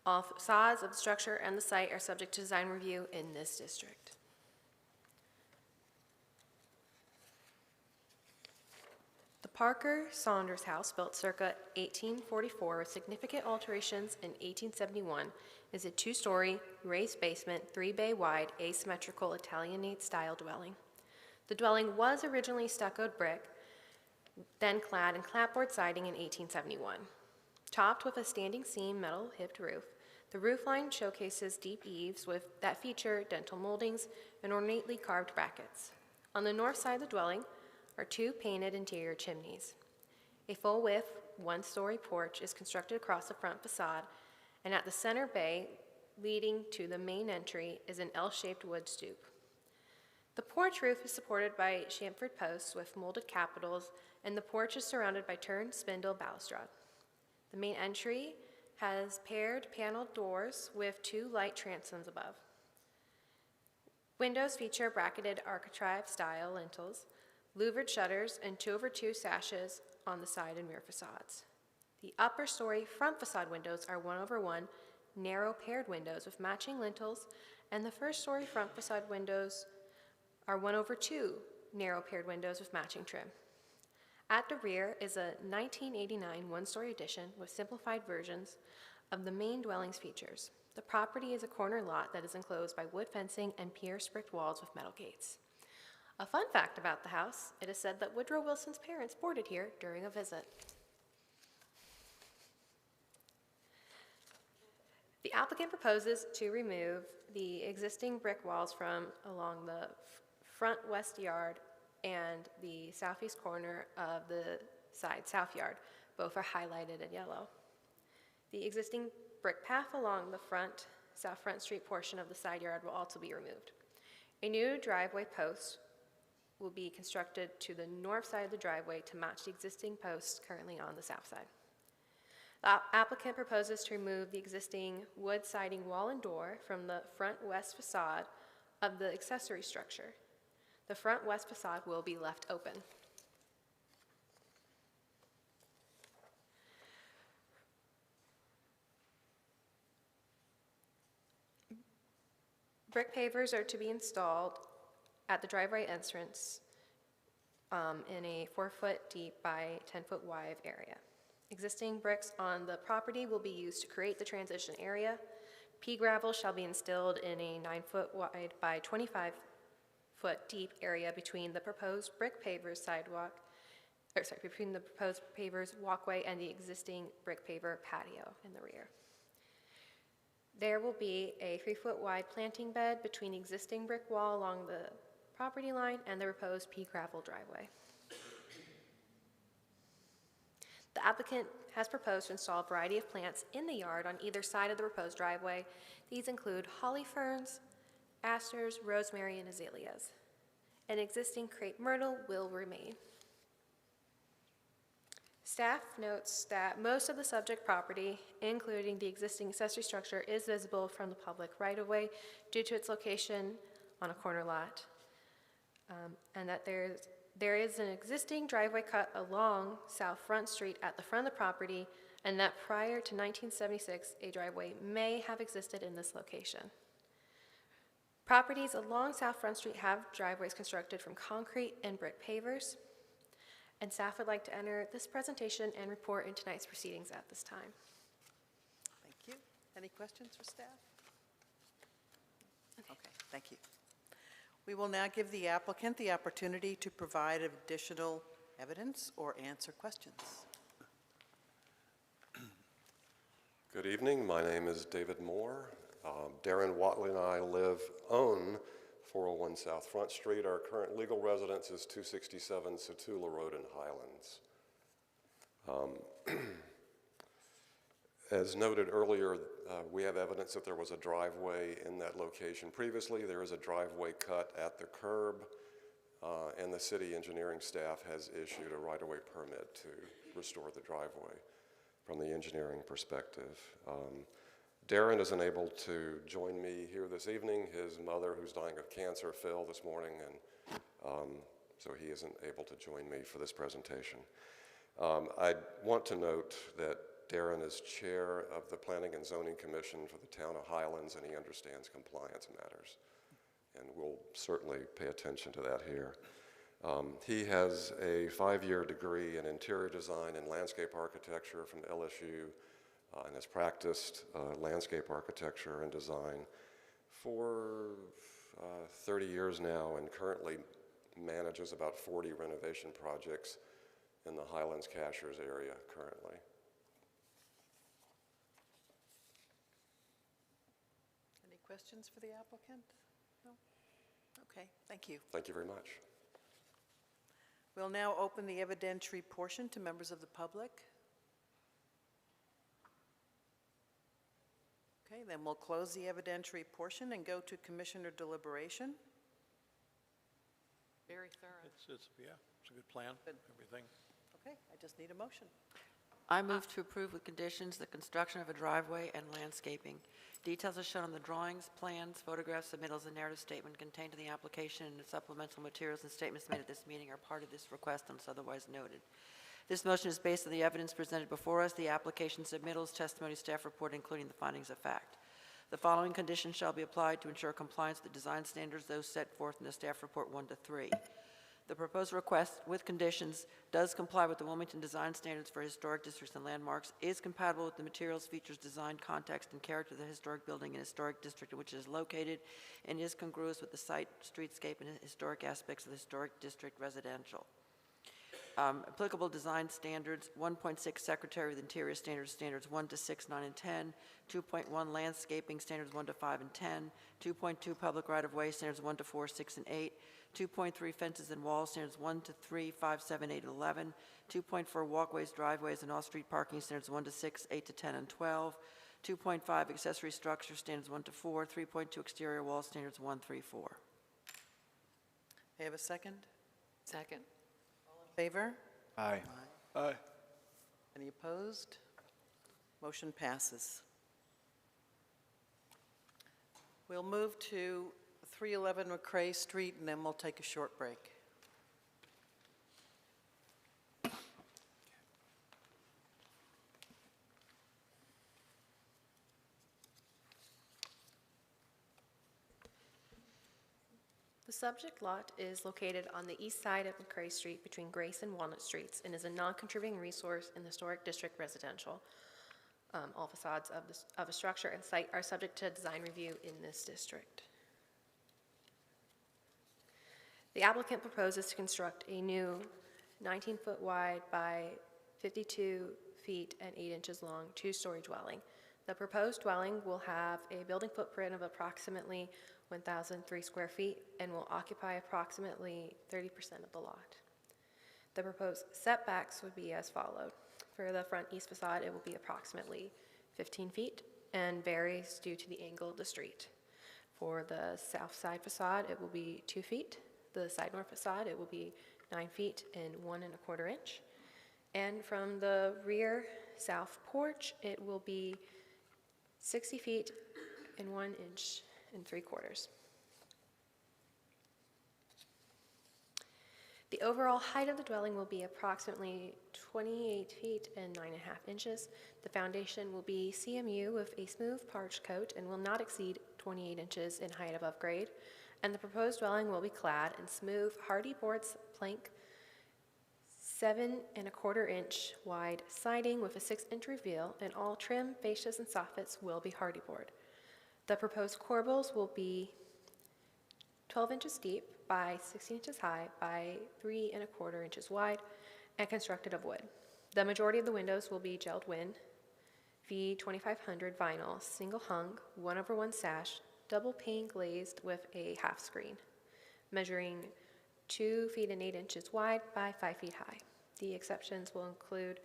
All facades of the structure and the site are subject to design review in this district. The Parker Saunders House, built circa 1844 with significant alterations in 1871, is a two-story, raised basement, 3-bay wide, asymmetrical Italianate-style dwelling. The dwelling was originally stuccoed brick, then clad in clapboard siding in 1871. Topped with a standing seam metal hipped roof, the roofline showcases deep eaves that feature dental moldings and ornately carved brackets. On the north side of the dwelling are two painted interior chimneys. A full-width, one-story porch is constructed across the front facade, and at the center bay leading to the main entry is an L-shaped wood stoop. The porch roof is supported by chamfered posts with molded capitals, and the porch is surrounded by turned spindle balustrade. The main entry has paired paneled doors with two light transoms above. Windows feature bracketed architrave-style lintels, louvered shutters, and 2/2 sashes on the side and rear facades. The upper story front facade windows are 1/1 narrow paired windows with matching lintels, and the first story front facade windows are 1/2 narrow paired windows with matching trim. At the rear is a 1989 one-story addition with simplified versions of the main dwelling's features. The property is a corner lot that is enclosed by wood fencing and pierced brick walls with metal gates. A fun fact about the house, it is said that Woodrow Wilson's parents boarded here during a visit. The applicant proposes to remove the existing brick walls from along the front west yard and the southeast corner of the side south yard. Both are highlighted in yellow. The existing brick path along the South Front Street portion of the side yard will also be removed. A new driveway post will be constructed to the north side of the driveway to match the existing posts currently on the south side. The applicant proposes to remove the existing wood siding wall and door from the front west facade of the accessory structure. The front west facade will be left open. Brick pavers are to be installed at the driveway entrance in a 4-foot deep by 10-foot wide area. Existing bricks on the property will be used to create the transition area. Pea gravel shall be instilled in a 9-foot wide by 25-foot deep area between the proposed brick pavers between the proposed pavers walkway and the existing brick paver patio in the rear. There will be a 3-foot wide planting bed between the existing brick wall along the property line and the proposed pea gravel driveway. The applicant has proposed to install a variety of plants in the yard on either side of the proposed driveway. These include holly ferns, asters, rosemary, and azaleas. An existing crepe myrtle will remain. Staff notes that most of the subject property, including the existing accessory structure, is visible from the public right-of-way due to its location on a corner lot, and that there is an existing driveway cut along South Front Street at the front of the property, and that prior to 1976, a driveway may have existed in this location. Properties along South Front Street have driveways constructed from concrete and brick pavers, and staff would like to enter this presentation and report in tonight's proceedings at this time. Thank you. Any questions for staff? Okay, thank you. We will now give the applicant the opportunity to provide additional evidence or answer questions. Good evening. My name is David Moore. Darren Watley and I own 401 South Front Street. Our current legal residence is 267 Satula Road in Highlands. As noted earlier, we have evidence that there was a driveway in that location previously. There is a driveway cut at the curb, and the city engineering staff has issued a right-of-way permit to restore the driveway from the engineering perspective. Darren is unable to join me here this evening. His mother, who's dying of cancer, fell this morning, and so he isn't able to join me for this presentation. I want to note that Darren is chair of the Planning and Zoning Commission for the town of Highlands, and he understands compliance matters, and we'll certainly pay attention to that here. He has a 5-year degree in interior design and landscape architecture from LSU, and has practiced landscape architecture and design for 30 years now, and currently manages about 40 renovation projects in the Highlands Cashers area currently. Any questions for the applicant? No? Okay, thank you. Thank you very much. We'll now open the evidentiary portion to members of the public. Okay, then we'll close the evidentiary portion and go to commissioner deliberation. Very thorough. It's a good plan, everything. Okay, I just need a motion. I move to approve with conditions the construction of a driveway and landscaping. Details are shown on the drawings, plans, photographs, submittals, and narrative statement contained in the application, and supplemental materials and statements made at this meeting are part of this request unless otherwise noted. This motion is based on the evidence presented before us, the application submittals, testimony, staff report, including the findings of fact. The following conditions shall be applied to ensure compliance with the design standards, those set forth in the staff report 1 to 3. The proposed request with conditions does comply with the Wilmington Design Standards for Historic Districts and Landmarks, is compatible with the materials, features, design, context, and character of the historic building and historic district in which it is located, and is congruous with the site, streetscape, and historic aspects of the historic district residential. Applicable design standards, 1.6 Secretary of the Interior Standards, standards 1 to 6, 9, and 10, 2.1 Landscaping standards 1 to 5 and 10, 2.2 Public Right-of-Way standards 1 to 4, 6, and 8, 2.3 Fences and Walls standards 1 to 3, 5, 7, 8, and 11, 2.4 Walkways, Driveways, and Off-Street Parking standards 1 to 6, 8 to 10, and 12, 2.5 Accessory Structure standards 1 to 4, 3.2 Exterior Wall standards 1, 3, 4. May I have a second? Second. Favor? Aye. Aye. Any opposed? Motion passes. We'll move to 311 McCray Street, and then we'll take a short break. The subject lot is located on the east side of McCray Street between Grace and Walnut Streets and is a non-contributing resource in the Historic District Residential. All facades of a structure and site are subject to design review in this district. The applicant proposes to construct a new 19-foot wide by 52 feet and 8 inches long two-story dwelling. The proposed dwelling will have a building footprint of approximately 1,003 square feet and will occupy approximately 30% of the lot. The proposed setbacks would be as followed. For the front east facade, it will be approximately 15 feet and varies due to the angle of the street. For the south side facade, it will be 2 feet. The side north facade, it will be 9 feet and 1 1/4 inch. And from the rear south porch, it will be 60 feet and 1 inch and 3/4. The overall height of the dwelling will be approximately 28 feet and 9.5 inches. The foundation will be CMU with a smooth parched coat and will not exceed 28 inches in height above grade. And the proposed dwelling will be clad in smooth hardy boards plank 7 1/4 inch wide siding with a 6-inch reveal, and all trim, fascias, and soffits will be hardy board. The proposed corbels will be 12 inches deep by 16 inches high by 3 1/4 inches wide and constructed of wood. The majority of the windows will be gelled win, V2500 vinyl, single hung, 1/1 sash, double pane glazed with a half screen, measuring 2 feet and 8 inches wide by 5 feet high. The exceptions will include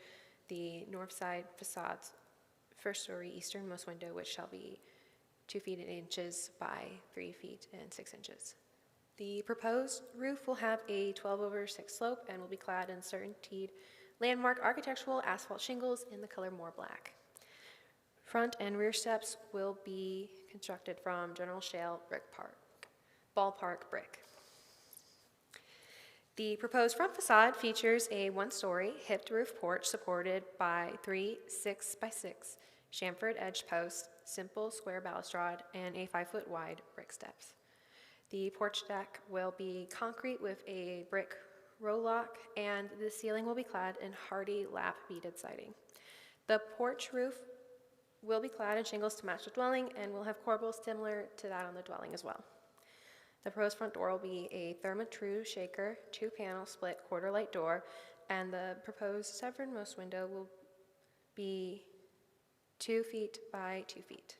the north side facade's first story easternmost window, which shall be 2 feet and 8 inches by 3 feet and 6 inches. The proposed roof will have a 12/6 slope and will be clad in CertainTeed landmark architectural asphalt shingles in the color Moor Black. Front and rear steps will be constructed from General Shale ballpark brick. The proposed front facade features a 1-story hipped roof porch supported by 3 6x6 chamfered edge posts, simple square balustrade, and a 5-foot wide brick steps. The porch deck will be concrete with a brick row-lock, and the ceiling will be clad in hardy lap beaded siding. The porch roof will be clad in shingles to match the dwelling and will have corbels similar to that on the dwelling as well. The proposed front door will be a Therma-Tru shaker, 2-panel split quarter-light door, and the proposed southernmost window will be 2 feet by 2 feet.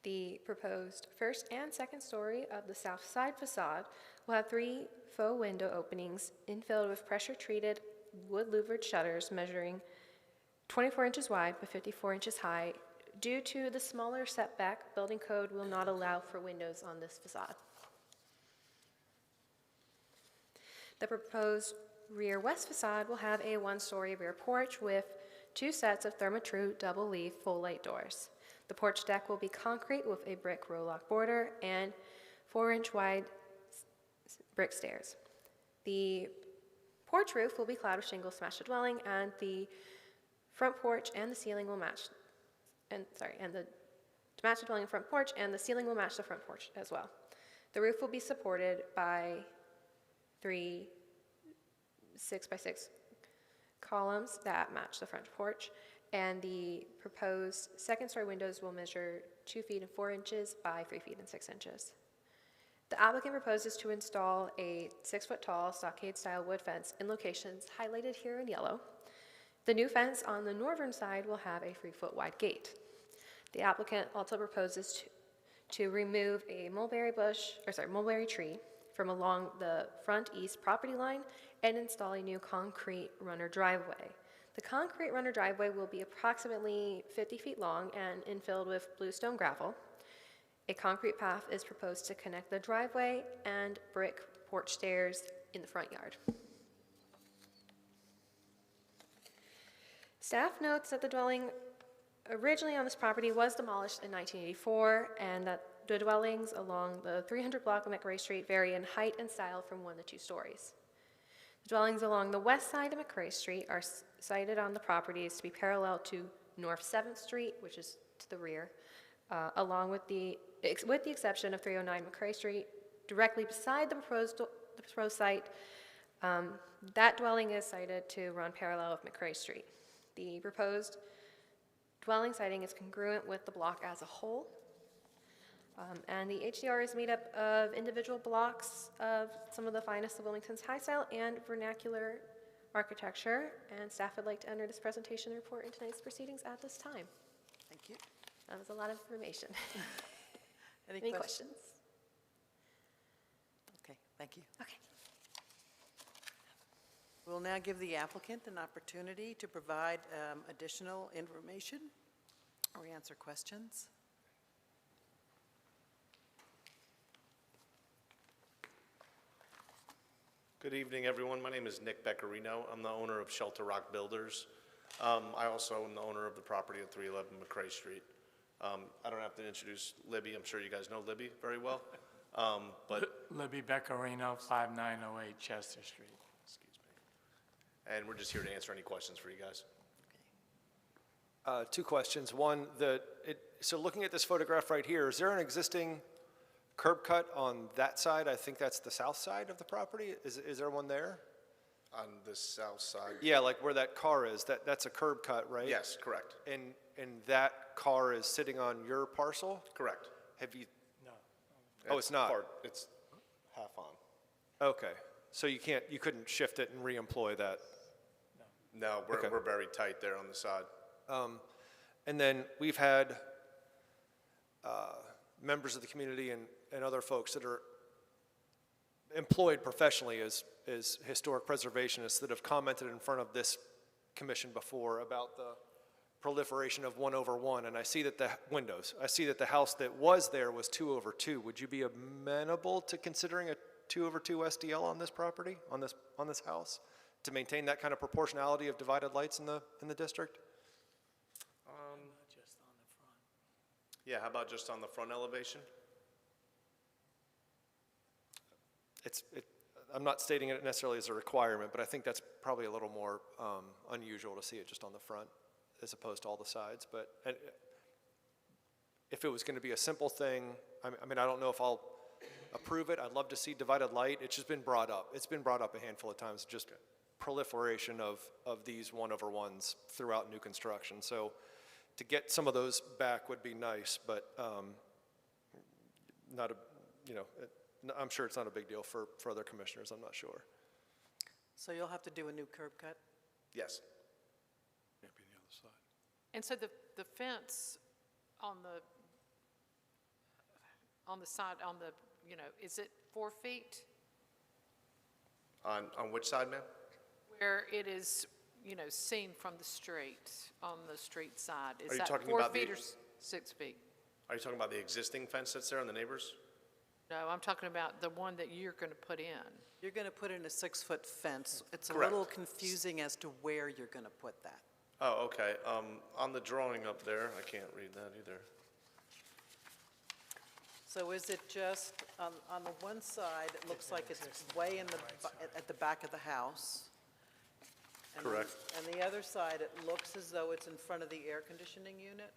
The proposed first and second story of the south side facade will have 3 faux window openings infilled with pressure-treated wood louvered shutters measuring 24 inches wide by 54 inches high. Due to the smaller setback, building code will not allow for windows on this facade. The proposed rear west facade will have a one-story rear porch with 2 sets of Therma-Tru double-leaf full-light doors. The porch deck will be concrete with a brick row-lock border and 4-inch wide brick stairs. The porch roof will be clad with shingles to match the dwelling, and the front porch and the ceiling will match, to match the dwelling front porch, and the ceiling will match the front porch as well. The roof will be supported by 3 6x6 columns that match the front porch, and the proposed second-story windows will measure 2 feet and 4 inches by 3 feet and 6 inches. The applicant proposes to install a 6-foot-tall stockade-style wood fence in locations highlighted here in yellow. The new fence on the northern side will have a 3-foot-wide gate. The applicant also proposes to remove a mulberry tree from along the front east property line and install a new concrete runner driveway. The concrete runner driveway will be approximately 50 feet long and infilled with bluestone gravel. A concrete path is proposed to connect the driveway and brick porch stairs in the front yard. Staff notes that the dwelling originally on this property was demolished in 1984, and that the dwellings along the 300 block of McRae Street vary in height and style from 1 to 2 stories. The dwellings along the west side of McRae Street are sited on the properties to be parallel to North 7th Street, which is to the rear, along with the exception of 309 McRae Street, directly beside the proposed site. That dwelling is sited to run parallel with McRae Street. The proposed dwelling siting is congruent with the block as a whole. And the HDR is made up of individual blocks of some of the finest of Wilmington's high style and vernacular architecture. And staff would like to enter this presentation report in tonight's proceedings at this time. Thank you. That was a lot of information. Any questions? Okay, thank you. Okay. We'll now give the applicant an opportunity to provide additional information or answer questions. Good evening, everyone. My name is Nick Beccarino. I'm the owner of Shelter Rock Builders. I also am the owner of the property at 311 McRae Street. I don't have to introduce Libby. I'm sure you guys know Libby very well. But Libby Beccarino, 5908 Chester Street. excuse me. And we're just here to answer any questions for you guys. 2 questions. One, so looking at this photograph right here, is there an existing curb cut on that side? I think that's the south side of the property. Is there one there? On the south side? Yeah, like where that car is. That's a curb cut, right? Yes, correct. And that car is sitting on your parcel? Correct. Have you? No. Oh, it's not? It's half on. Okay. So you couldn't shift it and re-employ that? No, we're very tight there on the side. And then we've had members of the community and other folks that are employed professionally as historic preservationists that have commented in front of this commission before about the proliferation of 1/1, and I see that the house that was there was 2/2. Would you be amenable to considering a 2/2 SDL on this property, on this house, to maintain that kind of proportionality of divided lights in the district? Just on the front. Yeah, how about just on the front elevation? I'm not stating it necessarily as a requirement, but I think that's probably a little more unusual to see it just on the front as opposed to all the sides. But if it was going to be a simple thing, I mean, I don't know if I'll approve it. I'd love to see divided light. It's just been brought up. It's been brought up a handful of times, just proliferation of these 1/1s throughout new construction. So to get some of those back would be nice, but not a, I'm sure it's not a big deal for other commissioners. I'm not sure. So you'll have to do a new curb cut? Yes. Can't be the other side. And so the fence on the side, is it 4 feet? On which side, ma'am? Where it is, seen from the street, on the street side. Are you Is that talking 4 about feet or 6 feet? Are you talking about the existing fence that's there on the neighbors? No, I'm talking about the one that you're going to put in. You're going to put in a 6-foot fence. It's a Correct. little confusing as to where you're going to put that. Oh, okay. On the drawing up there, I can't read that either. So is it just, on the one side, it looks like it's way in the, at the back of the house? And then- Correct. And the other side, it looks as though it's in front of the air conditioning unit?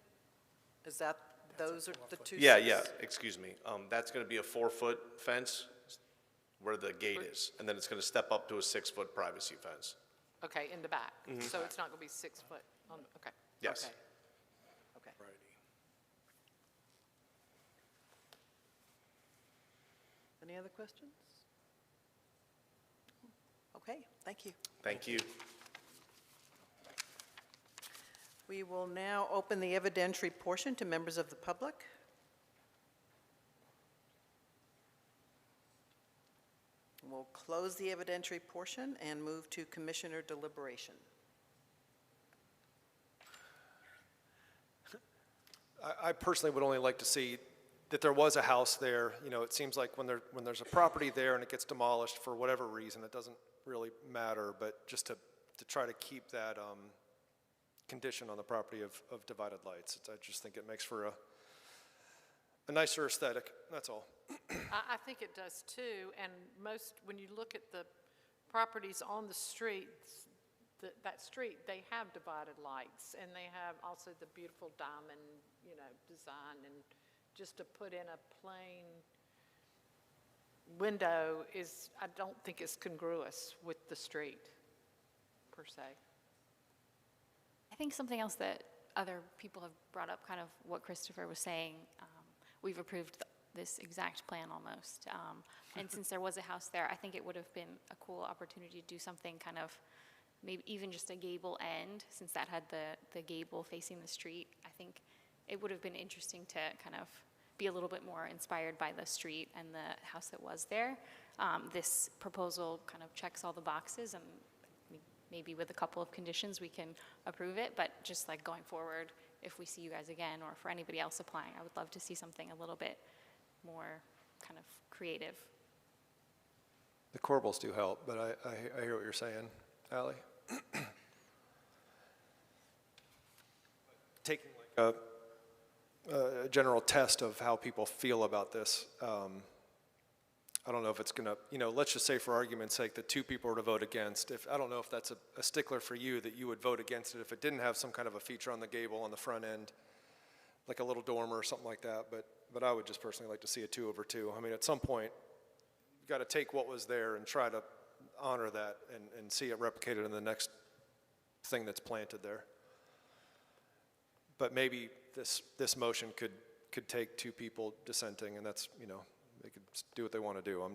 Is that, those are the two? Yeah, sets? yeah, excuse me. That's going to be a 4-foot fence where the gate is, and then it's going to step up to a 6-foot privacy fence. Okay, in the back. So it's not going to be 6 foot on, okay. Yes. Okay. Okay. Any other questions? Okay, thank you. Thank you. We will now open the evidentiary portion to members of the public. We'll close the evidentiary portion and move to commissioner deliberation. I personally would only like to see that there was a house there. You know, it seems like when there's a property there and it gets demolished for whatever reason, it doesn't really matter, but just to try to keep that condition on the property of divided lights. I just think it makes for a nicer aesthetic, that's all. I think it does too, and when you look at the properties on the streets, that street, they have divided lights, and they have also the beautiful diamond, design, and just to put in a plain window I don't think is congruous with the street, per se. I think something else that other people have brought up, kind of what Christopher was saying, we've approved this exact plan almost. And since there was a house there, I think it would have been a cool opportunity to do something kind of, maybe even just a gable end, since that had the gable facing the street. I think it would have been interesting to kind of be a little bit more inspired by the street and the house that was there. This proposal kind of checks all the boxes, and maybe with a couple of conditions we can approve it, but just like going forward, if we see you guys again, or for anybody else applying, I would love to see something a little bit more kind of creative. The corbels do help, but I hear what you're saying, Ally. Taking like a general test of how people feel about this, I don't know if it's going to, let's just say for argument's sake that 2 people were to vote against. I don't know if that's a stickler for you that you would vote against it if it didn't have some kind of a feature on the gable on the front end, like a little dormer or something like that. But I would just personally like to see a 2/2. I mean, at some point, you've got to take what was there and try to honor that and see it replicated in the next thing that's planted there. But maybe this motion could take 2 people dissenting, and that's, they could do what they want to do. I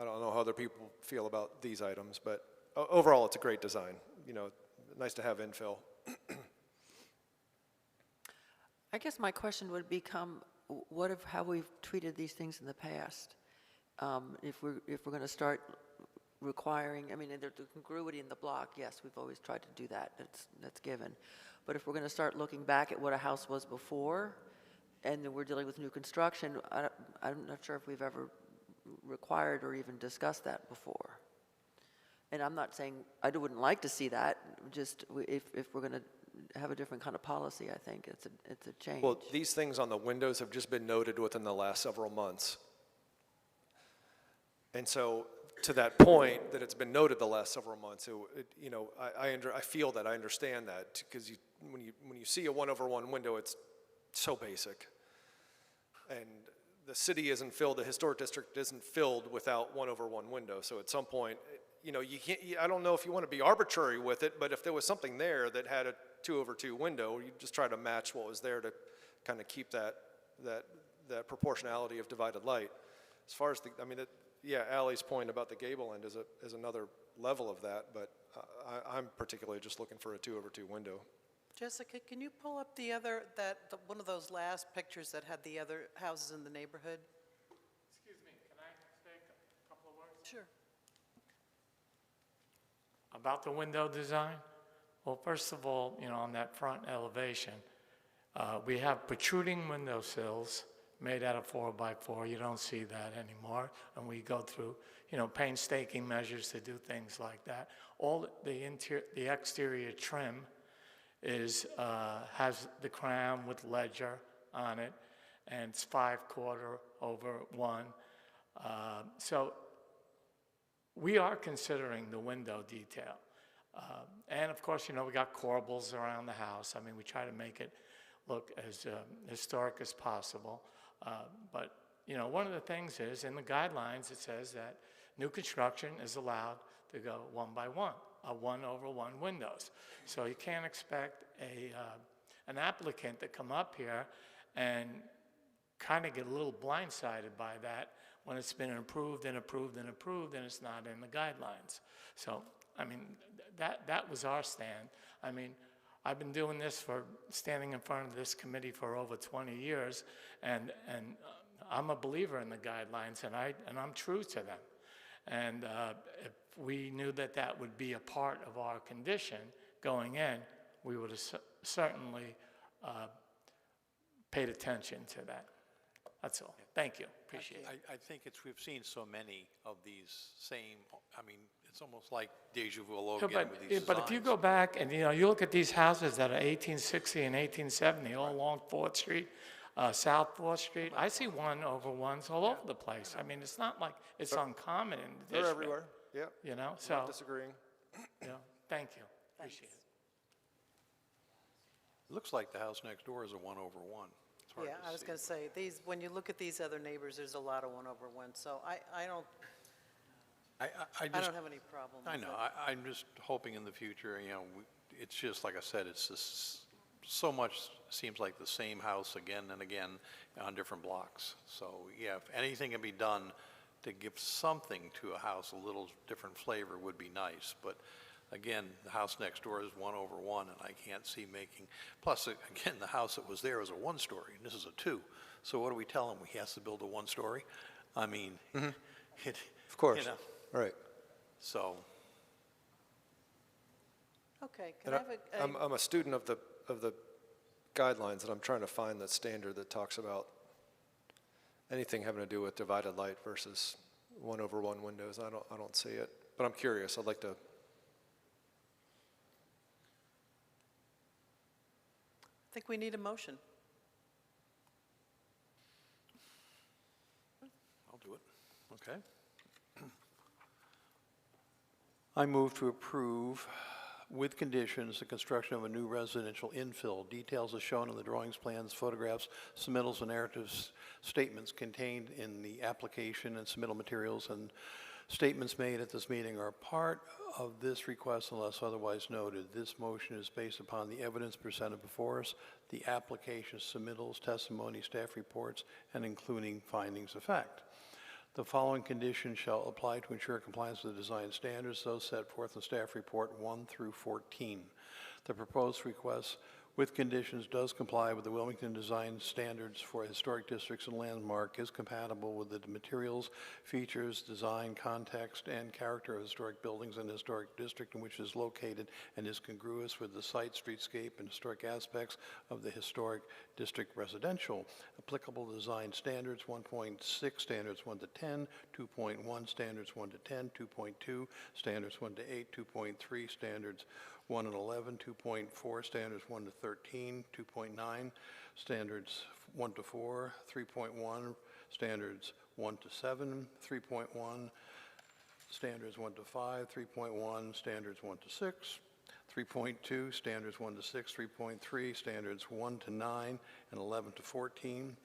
don't know how other people feel about these items, but overall, it's a great design. Nice to have infill. I guess my question would become, how we've treated these things in the past? If we're going to start requiring, the congruity in the block, yes, we've always tried to do that. That's given. But if we're going to start looking back at what a house was before, and then we're dealing with new construction, I'm not sure if we've ever required or even discussed that before. And I'm not saying I wouldn't like to see that. Just if we're going to have a different kind of policy, I think it's a change. Well, these things on the windows have just been noted within the last several months. And so, to that point, that it's been noted the last several months, I feel that, I understand that, because when you see a 1/1 window, it's so basic. And the city isn't filled, the historic district isn't filled without 1/1 window. So at some point, you can't, I don't know if you want to be arbitrary with it, but if there was something there that had a 2/2 window, you just try to match what was there to kind of keep that proportionality of divided light. As far as Ally's point about the gable end is another level of that, but I'm particularly just looking for a 2/2 window. Jessica, can you pull up one of those last pictures that had the other houses in the neighborhood? Excuse me, can I say a couple of words? Sure. About the window design? Well, first of all, on that front elevation, we have protruding window sills made out of 4x4. You don't see that anymore. And we go through, painstaking measures to do things like that. All the exterior trim has the crown with ledger on it, and it's 5/4/1. So we are considering the window detail. And of course, we got corbels around the house. I mean, we try to make it look as historic as possible. But, one of the things is, in the guidelines, it says that new construction is allowed to go 1x1, 1/1 windows. So you can't expect an applicant to come up here and kind of get a little blindsided by that when it's been approved and approved and approved and it's not in the guidelines. So, I mean, that was our stand. I mean, I've been doing this standing in front of this committee for over 20 years, and I'm a believer in the guidelines, and I'm true to them. And if we knew that would be a part of our condition going in, we would have certainly paid attention to that. That's all. Thank you. Appreciate it. I think we've seen so many of these same, it's almost like deja vu all over again with these But if you designs. go back and, you look at these houses that are 1860 and 1870, all along 4th Street, South 4th Street, I see 1/1s all over the place. I mean, it's not like it's uncommon in the district. They're everywhere, yeah. So. Not disagreeing. Thank you. Appreciate it. It looks like the house next door is a 1/1. It's hard Yeah, to I was see. going to say, when you look at these other neighbors, there's a lot of 1/1, so I don't have any problem with I know, I'm just hoping in the future, it's just, like I said, it's just so much, seems like the same house again and again on different blocks. So, yeah, if anything can be done to give something to a house, a little different flavor would be nice. But again, the house next door is 1/1, and I can't see making, plus, again, the house that was there was a 1-story, and this is a 2. So what do we tell him? He has to build a 1-story? I mean, Of course, right. So. Okay, And I'm a student of the guidelines, and I'm trying to find the standard that talks about anything having to do with divided light versus 1/1 windows. I don't see it, but I'm curious. I'd like to. I think we need a motion. I'll do it. Okay. I move to approve, with conditions, the construction of a new residential infill. Details are shown in the drawings, plans, photographs, submittals, and narrative statements contained in the application and submittal materials, and statements made at this meeting are part of this request unless otherwise noted. This motion is based upon the evidence presented before us, the application submittals, testimony, staff reports, and including findings of fact. The following conditions shall apply to ensure compliance with the design standards, those set forth in staff report 1-14. The proposed request with conditions does comply with the Wilmington design standards for historic districts and landmark, is compatible with the materials, features, design, context, and character of historic buildings and historic district in which it is located, and is congruous with the site, streetscape, and historic aspects of the historic district residential. Applicable design standards 1.6, standards 1 to 10, 2.1, standards 1 to 10, 2.2, standards 1 to 8, 2.3, standards 1 and 11, 2.4, standards 1 to 13, 2.9, standards 1 to 4, 3.1, standards 1 to 7, 3.1, standards 1 to 5, 3.1, standards 1 to 6, 3.2, standards 1 to 6, 3.3, standards 1 to 9, and 11 to 14,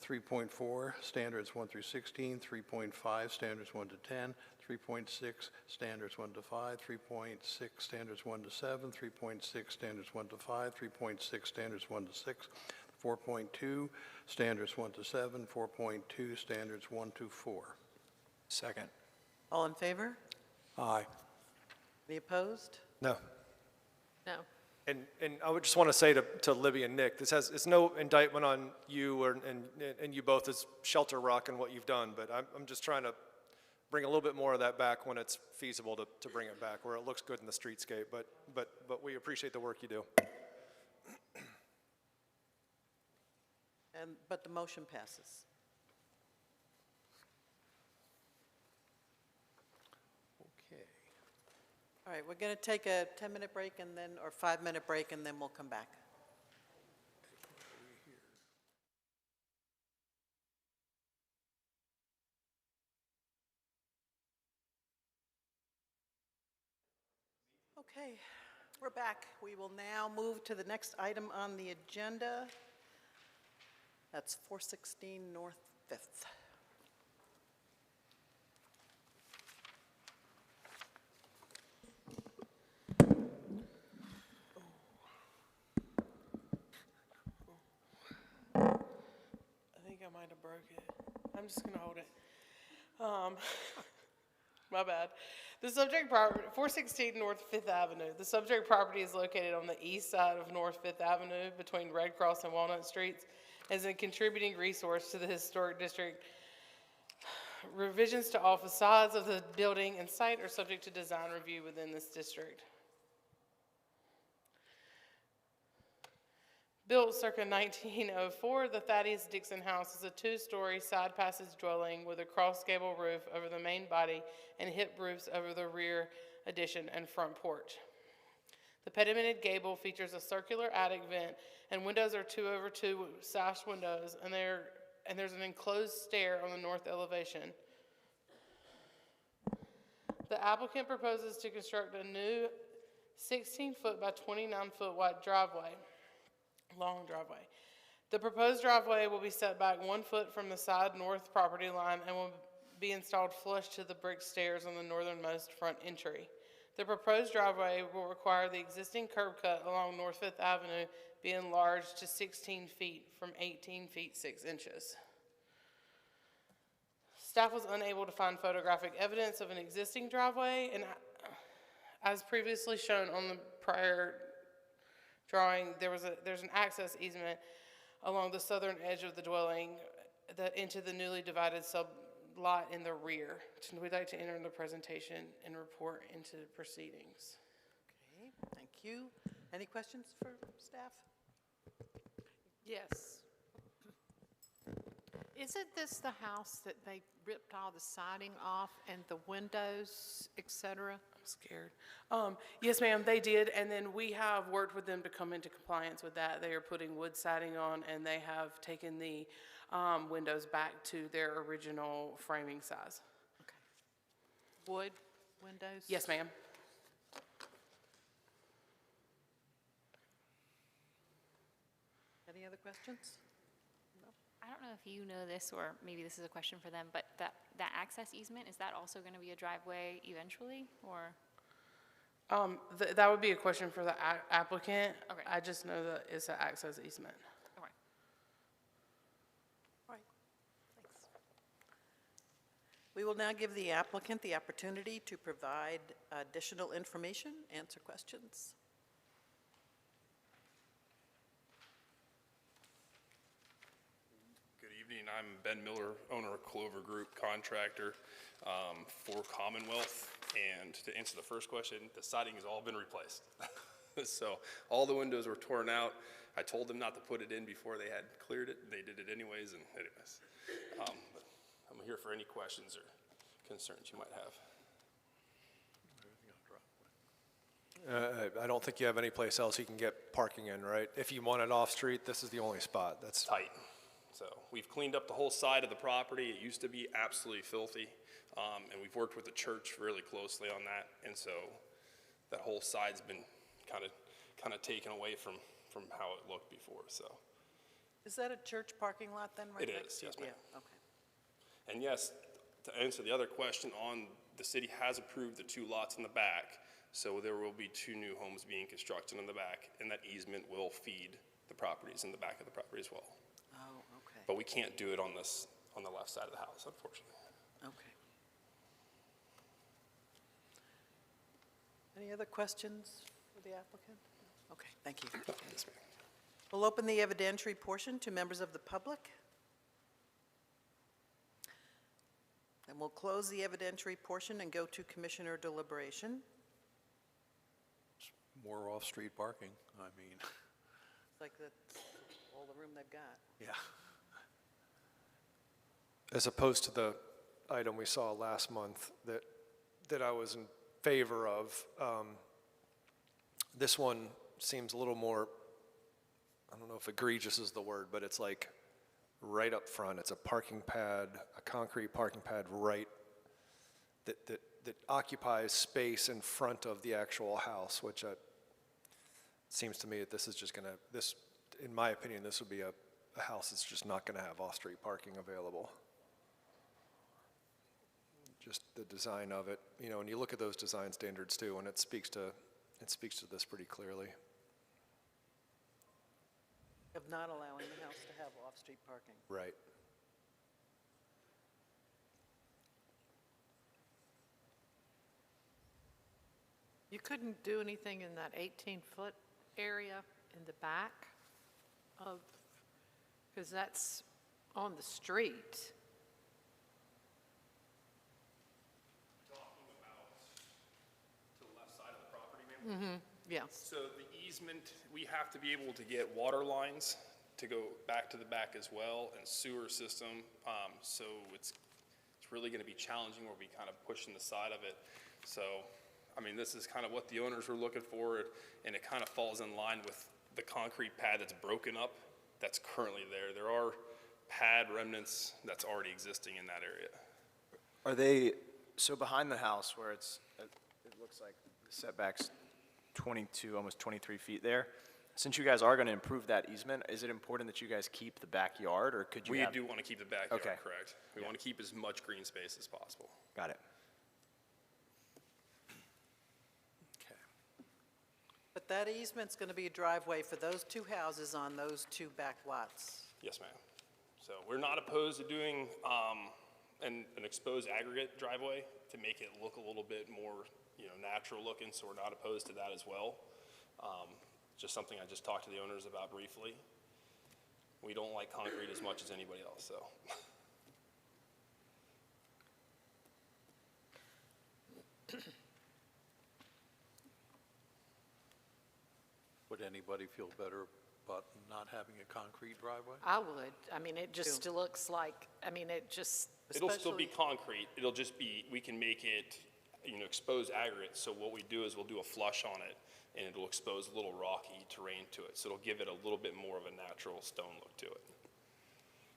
3.4, standards 1 through 16, 3.5, standards 1 to 10, 3.6, standards 1 to 5, 3.6, standards 1 to 7, 3.6, standards 1 to 5, 3.6, standards 1 to 6, 4.2, standards 1 to 7, 4.2, standards 1 to 4. Second. All in favor? Aye. Any opposed? No. No. And I would just want to say to Libby and Nick, it's no indictment on you and you both as Shelter Rock and what you've done, but I'm just trying to bring a little bit more of that back when it's feasible to bring it back, where it looks good in the streetscape, but we appreciate the work you do. but the motion passes. Okay. All right, we're going to take a 10-minute break and then, or 5-minute break, and then we'll come back. Okay, we're back. We will now move to the next item on the agenda. That's 416 North Fifth. I think I might have broke it. I'm just gonna hold it. My bad. The subject property, 416 North Fifth Avenue. The subject property is located on the east side of North Fifth Avenue between Red Cross and Walnut Streets as a contributing resource to the historic district. Revisions to all facades of the building and site are subject to design review within this district. Built circa 1904, the Thaddeus Dixon House is a two-story side passage dwelling with a cross gable roof over the main body and hip roofs over the rear addition and front porch. The pedimented gable features a circular attic vent, and windows are 2/2 sash windows, and there's an enclosed stair on the north elevation. The applicant proposes to construct a new 16-foot by 29-foot wide long driveway. The proposed driveway will be set back 1 foot from the side north property line and will be installed flush to the brick stairs on the northernmost front entry. The proposed driveway will require the existing curb cut along North Fifth Avenue be enlarged to 16 feet from 18 feet 6 inches. Staff was unable to find photographic evidence of an existing driveway, and as previously shown on the prior drawing, there's an access easement along the southern edge of the dwelling into the newly divided sublot in the rear. We'd like to enter in the presentation and report into proceedings. Okay, thank you. Any questions for staff? Yes. Isn't this the house that they ripped all the siding off and the windows, et cetera? I'm scared. Yes, ma'am, they did, and then we have worked with them to come into compliance with that. They are putting wood siding on, and they have taken the windows back to their original framing size. Wood windows? Yes, ma'am. Any other questions? I don't know if you know this, or maybe this is a question for them, but that access easement, is that also going to be a driveway eventually, or? That would be a question for the applicant. Okay. I just know that it's an access easement. Okay. All right, thanks. We will now give the applicant the opportunity to provide additional information, answer questions. Good evening. I'm Ben Miller, owner of Clover Group, contractor for Commonwealth. And to answer the first question, the siding has all been replaced. So all the windows were torn out. I told them not to put it in before they had cleared it. They did it anyways, and anyways. But I'm here for any questions or concerns you might have. I don't think you have any place else you can get parking in, right? If you want it off-street, this is the only spot. That's Tight. So we've cleaned up the whole side of the property. It used to be absolutely filthy. And we've worked with the church really closely on that. And so that whole side's been kind of taken away from how it looked before, so. Is that a church parking lot then? Right It next is, to yes, it? ma'am. Yeah, okay. And yes, to answer the other question the city has approved the 2 lots in the back. So there will be 2 new homes being constructed in the back, and that easement will feed the properties in the back of the property as well. Oh, okay. But we can't do it on the left side of the house, unfortunately. Okay. Any other questions for the applicant? Okay, thank you. Yes, ma'am. We'll open the evidentiary portion to members of the public. Then we'll close the evidentiary portion and go to commissioner deliberation. More off-street parking, I mean, It's like that's all the room they've got. yeah. as opposed to the item we saw last month that I was in favor of. This one seems a little more, I don't know if egregious is the word, but it's like right up front. It's a parking pad, a concrete parking pad right that occupies space in front of the actual house, which seems to me that this is just gonna, in my opinion, this would be a house that's just not gonna have off-street parking available. Just the design of it, you know, and you look at those design standards too, and it speaks to this pretty clearly. Of not allowing the house to have off-street parking. Right. You couldn't do anything in that 18-foot area in the back of, because that's on the street. Talking about to the left side of the property, ma'am? Yes. So the easement, we have to be able to get water lines to go back to the back as well, and sewer system. So it's really going to be challenging where we kind of push in the side of it. So, I mean, this is kind of what the owners were looking for, and it kind of falls in line with the concrete pad that's broken up that's currently there. There are pad remnants that's already existing in that area. Are they, so behind the house where it looks like the setback's 22, almost 23 feet there, since you guys are going to improve that easement, is it important that you guys keep the backyard, or could you We have? do want to keep the backyard, Okay. correct. We want to keep as much green space as possible. Got it. But that easement's going to be a driveway for those two houses on those two back lots. Yes, ma'am. So we're not opposed to doing an exposed aggregate driveway to make it look a little bit more, natural looking, so we're not opposed to that as well. Just something I just talked to the owners about briefly. We don't like concrete as much as anybody else, so. Would anybody feel better about not having a concrete driveway? I would. I mean, it just looks like, It'll still be concrete. It'll just be, we can make it, exposed aggregate. So what we do is we'll do a flush on it, and it'll expose a little rocky terrain to it. So it'll give it a little bit more of a natural stone look to it.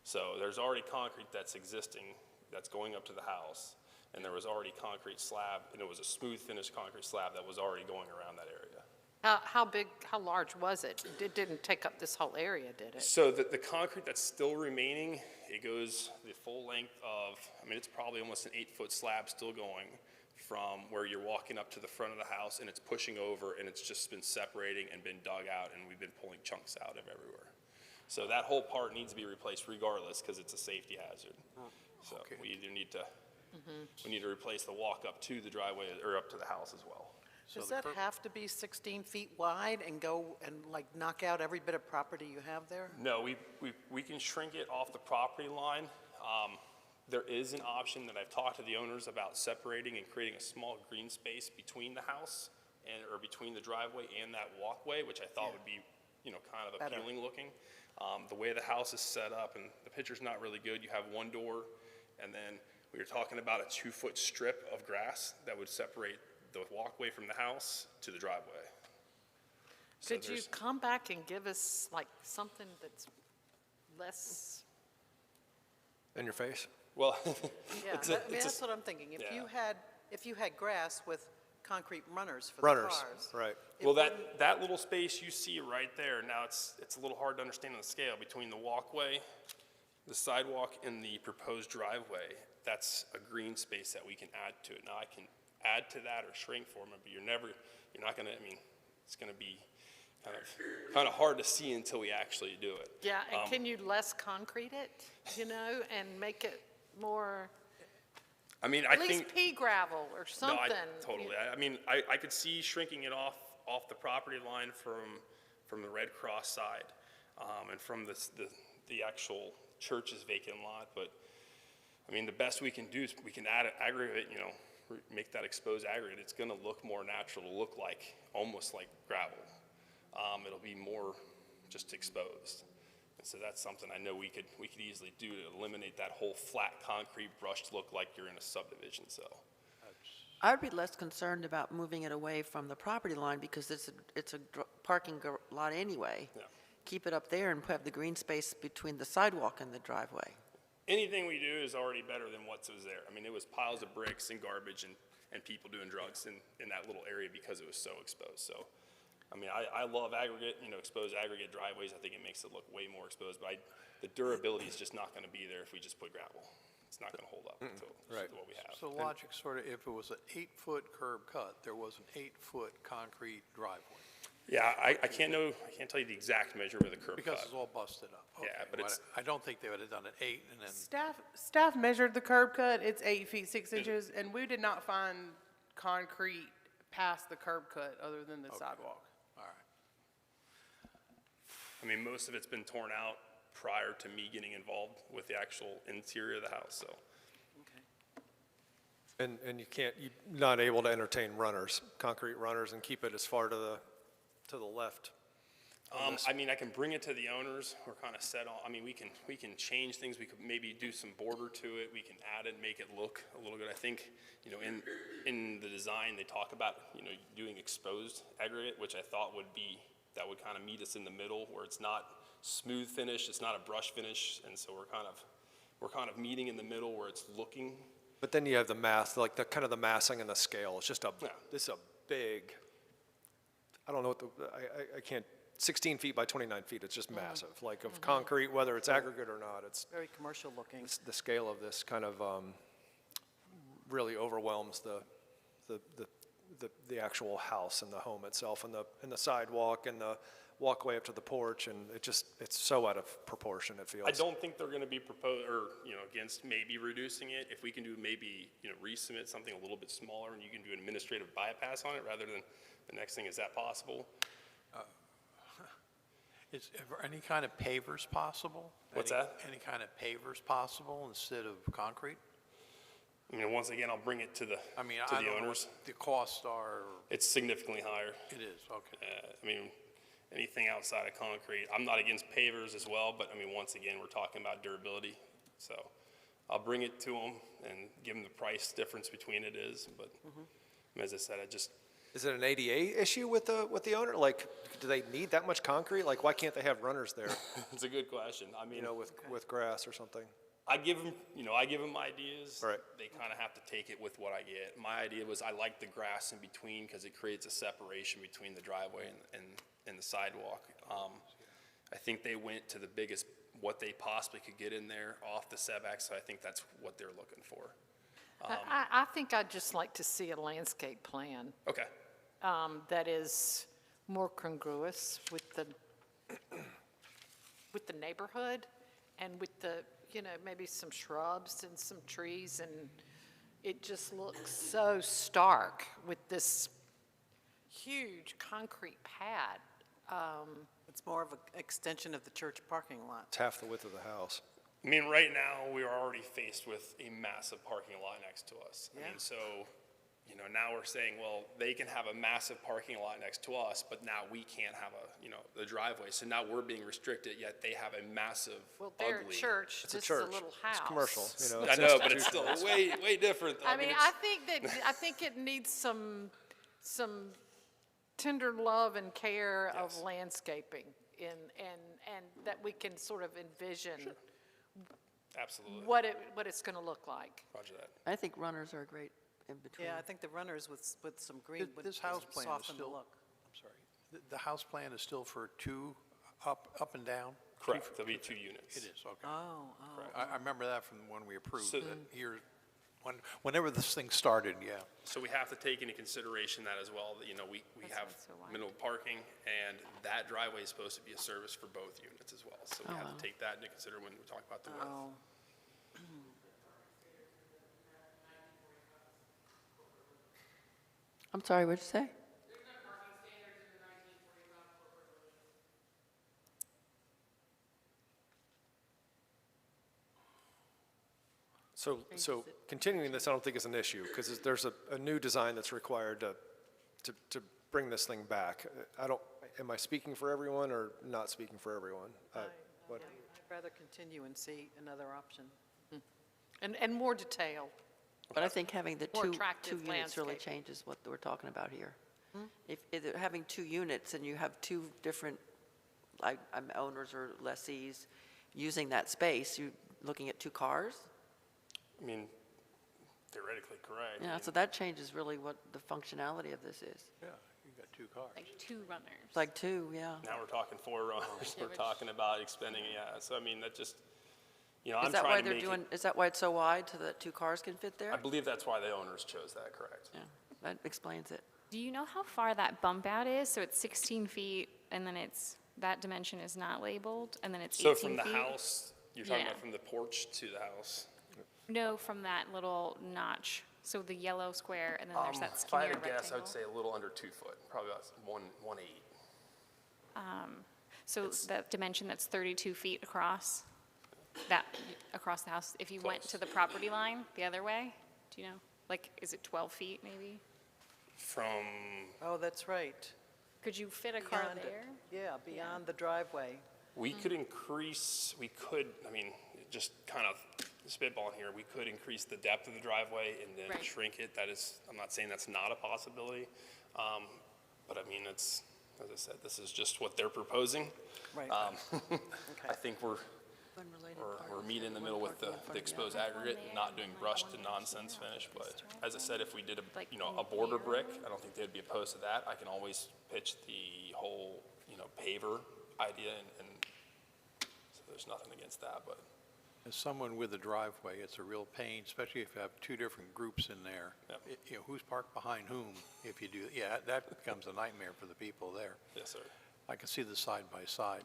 So there's already concrete that's existing, that's going up to the house, and there was already concrete slab, and it was a smooth finished concrete slab that was already going around that area. how large was it? It didn't take up this whole area, did it? So the concrete that's still remaining, it goes the full length of, it's probably almost an 8-foot slab still going from where you're walking up to the front of the house, and it's pushing over, and it's just been separating and been dug out, and we've been pulling chunks out of everywhere. So that whole part needs to be replaced regardless, because it's a safety hazard. So we either need to, we need to replace the walk up to the driveway or up to the house as well. Does that have to be 16 feet wide and go and like knock out every bit of property you have there? No, we can shrink it off the property line. There is an option that I've talked to the owners about separating and creating a small green space between the house or between the driveway and that walkway, which I thought would be, kind of appealing looking. The way the house is set up, and the picture's not really good, you have one door, and then we were talking about a 2-foot strip of grass that would separate the walkway from the house to the driveway. So Could you come back and give us like something that's less? In your face? Well, Yeah, that's what I'm thinking. If you had grass with concrete runners for the cars. Right. Well, that little space you see right there, now it's a little hard to understand on the scale, between the walkway, the sidewalk, and the proposed driveway, that's a green space that we can add to it. Now, I can add to that or shrink for them, but you're not gonna, it's gonna be kind of hard to see until we actually do it. Yeah, and can you less concrete it, and make it more, I at think. least pea gravel or something? No, totally. I could see shrinking it off the property line from the Red Cross side, and from the actual church's vacant lot, but, the best we can do is we can add an aggregate, make that exposed aggregate. It's gonna look more natural, to look like, almost like gravel. It'll be more just exposed. And so that's something I know we could easily do to eliminate that whole flat concrete brushed look like you're in a subdivision, so. I would be less concerned about moving it away from the property line because it's a parking lot anyway. Yeah. Keep it up there and have the green space between the sidewalk and the driveway. Anything we do is already better than what was there. I mean, it was piles of bricks and garbage and people doing drugs in that little area because it was so exposed. So, I mean, I love aggregate, exposed aggregate driveways. I think it makes it look way more exposed, but the durability is just not going to be there if we just put gravel. It's not going to hold up to what we have. So logic sort of, if it was an 8-foot curb cut, there was an 8-foot concrete driveway. Yeah, I can't tell you the exact measurement of the curb cut. Because it's all busted up. Yeah, Okay, but well, it's, I don't think they would have done an 8 and then, Staff measured the curb cut, it's 8 feet 6 inches, and we did not find concrete past the curb cut other than the sidewalk. all right. I mean, most of it's been torn out prior to me getting involved with the actual interior of the house, so. And you're not able to entertain runners, concrete runners, and keep it as far to the left. I mean, I can bring it to the owners. We're kind of set on, I mean, we can change things. We could maybe do some border to it. We can add it, make it look a little good. I think, in the design, they talk about, doing exposed aggregate, which I thought that would kind of meet us in the middle where it's not smooth finish, it's not a brush finish. And so we're kind of meeting in the middle where it's looking. But then you have the mass, like the kind of the massing and the scale. It's just this is a big, I don't know what I can't, 16 feet by 29 feet. It's just massive, like of concrete, whether it's aggregate or not. It's Very commercial looking. the scale of this kind of really overwhelms the actual house and the home itself and the sidewalk and the walkway up to the porch, and it's so out of proportion, it feels. I don't think they're going to be against maybe reducing it. If we can do maybe, resubmit something a little bit smaller and you can do an administrative bypass on it rather than the next thing, is that possible? Is any kind of pavers possible? What's that? Any kind of pavers possible instead of concrete? I mean, once again, I'll bring it to the I mean, to I the don't know owners. what the costs are. It's significantly higher. It is, okay. I mean, anything outside of concrete. I'm not against pavers as well, but I mean, once again, we're talking about durability. So I'll bring it to them and give them the price difference between it is. But as I said, Is it an ADA issue with the owner? Like, do they need that much concrete? Like, why can't they have runners there? It's a good question. I mean, with grass or something. I give them ideas. Right. They kind of have to take it with what I get. My idea was I like the grass in between because it creates a separation between the driveway and the sidewalk. I think they went to the biggest, what they possibly could get in there off the setback, so I think that's what they're looking for. I think I'd just like to see a landscape plan Okay. that is more congruous with the neighborhood and with the, maybe some shrubs and some trees, and it just looks so stark with this huge concrete pad. It's more of an extension of the church parking lot. It's half the width of the house. I mean, right now, we are already faced with a massive parking lot next to us. I mean, so, now we're saying, well, they can have a massive parking lot next to us, but now we can't have the driveway. So now we're being restricted, yet they have a massive, Well, they're ugly. a church, It's a this is church. a little house. It's commercial, I know, but it's still way, way different. I mean, it's- I think it needs some tender love and care of landscaping and that we can sort of envision Absolutely. what it's going to look like. Roger that. I think runners are great in between. Yeah, I think the runners with some green would This house plan is soften the still, look. I'm sorry, the house plan is still for 2 up and down? Correct. There'll be 2 units. It is, okay. Oh. I remember that from when we approved So- it here, whenever this thing started, yeah. So we have to take into consideration that as well, that, we have minimal parking, and that driveway is supposed to be a service for both units as well. So we have to take that into consider when we talk about the width. Oh. I'm sorry, what'd you say? So continuing this, I don't think is an issue, because there's a new design that's required to bring this thing back. Am I speaking for everyone or not speaking for everyone? What? I'd rather continue and see another option. And more detail. But I think having the More two attractive units really landscape. changes what we're talking about here. If they're having 2 units and you have 2 different, like, owners or lessees using that space, you looking at 2 cars? I mean, theoretically correct. Yeah, so that changes really what the functionality of this is. Yeah, you got 2 cars. Like 2 runners. It's like 2, yeah. Now we're talking 4 runners, we're talking about expending, yeah, so I mean, that just, you know, Is I'm that why trying to they're make doing, it, is that why it's so wide so that 2 cars can fit there? I believe that's why the owners chose that, correct? Yeah, that explains it. Do you know how far that bump out is? So it's 16 feet, and then that dimension is not labeled, and then it's 18 So feet? from the house, you're talking Yeah. about from the porch to the house? No, from that little notch. So the yellow square, and then there's that If I skinnier had to rectangle. guess, I would say a little under 2 foot, probably about 1.8. So that dimension that's 32 feet across, across the house, if you went to the property line the other way, do you know? Like, is it 12 feet maybe? From, Oh, that's right. Could you fit a car Beyond it. there? Yeah, beyond the driveway. we could increase, I mean, just kind of spitballing here, we could increase the depth of the driveway and then Right. shrink it. That is, I'm not saying that's not a possibility, but I mean, it's, as I said, this is just what they're proposing. Right. I think we're meeting in the middle with the exposed aggregate and not doing brushed and nonsense finish, but as I said, if we did a border brick, I don't think they'd be opposed to that. I can always pitch the whole, paver idea and so there's nothing against that, but. As someone with a driveway, it's a real pain, especially if you have 2 different groups in there. Yep. Who's parked behind whom if you do, yeah, that becomes a nightmare for the people there. Yes, sir. I can see the side by side.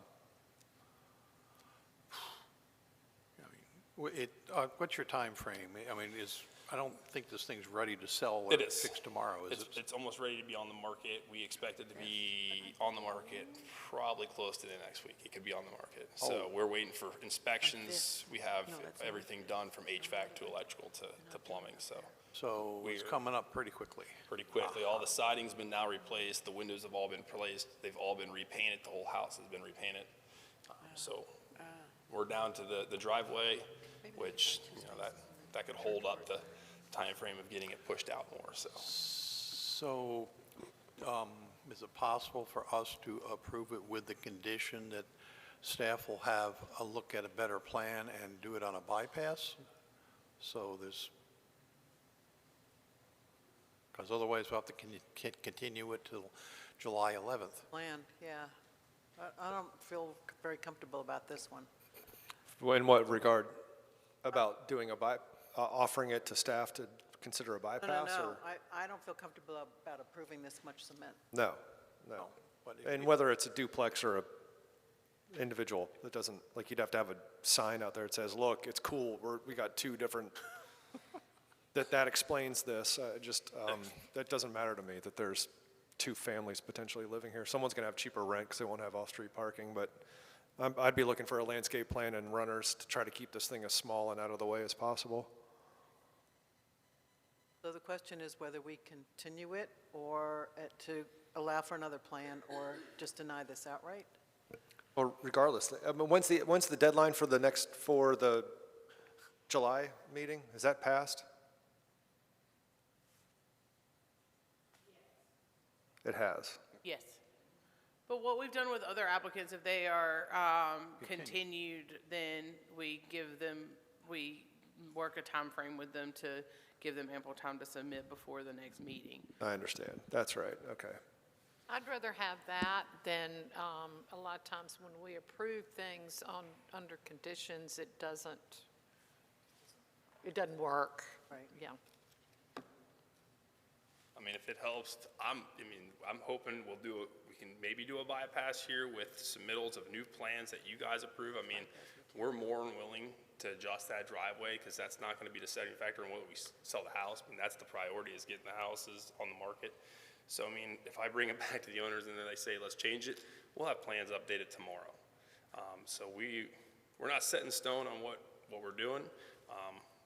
What's your time frame? I mean, I don't think this thing's ready to sell or It is. fixed tomorrow, is it? It's almost ready to be on the market. We expect it to be on the market probably close to the next week. It could be on the market. So we're waiting for inspections. We have everything done from HVAC to electrical to plumbing, so. So it's We're- coming up pretty quickly. Pretty quickly. All the siding's been now replaced, the windows have all been replaced, they've all been repainted, the whole house has been repainted. So we're down to the driveway, which, that could hold up the time frame of getting it pushed out more, so. So, is it possible for us to approve it with the condition that staff will have a look at a better plan and do it on a bypass? So because otherwise we'll have to continue it till July 11th. Plan, yeah. I don't feel very comfortable about this one. In what regard? About doing offering it to staff to consider a No, bypass? no, no. or- I don't feel comfortable about approving this much cement. No. But if And you- whether it's a duplex or a individual, that doesn't, like, you'd have to have a sign out there that says, look, it's cool, we got 2 different, that explains this. That doesn't matter to me, that there's 2 families potentially living here. Someone's gonna have cheaper rent because they won't have off-street parking, but I'd be looking for a landscape plan and runners to try to keep this thing as small and out of the way as possible. So the question is whether we continue it or to allow for another plan or just deny this outright? Well, regardless, I mean, when's the deadline for the July meeting? Is that passed? It has. Yes. But what we've done with other applicants, if they are continued, then we work a time frame with them to give them ample time to submit before the next meeting. I understand. That's right. Okay. I'd rather have that than, a lot of times when we approve things under conditions, it doesn't work. Right. Yeah. I mean, if it helps, I'm hoping we can maybe do a bypass here with submittals of new plans that you guys approve. I mean, we're more than willing to adjust that driveway because that's not going to be the deciding factor in whether we sell the house. I mean, that's the priority, is getting the houses on the market. So, I mean, if I bring it back to the owners and then they say, let's change it, we'll have plans updated tomorrow. So we're not set in stone on what we're doing.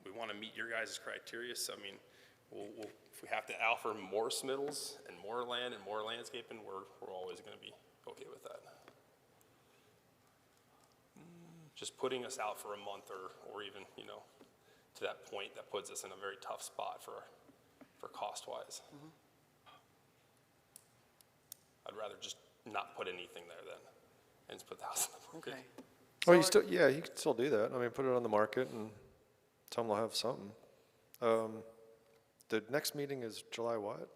We want to meet your guys' criteria. So, I mean, if we have to offer more submittals and more land and more landscaping, we're always going to be okay with that. just putting us out for a month or even, you know, to that point, that puts us in a very tough spot for cost-wise. I'd rather just not put anything there then, and just put the house on the market. Okay. Well, you still, yeah, you can still do that. I mean, put it on the market and tell them they'll have something. The next meeting is July what?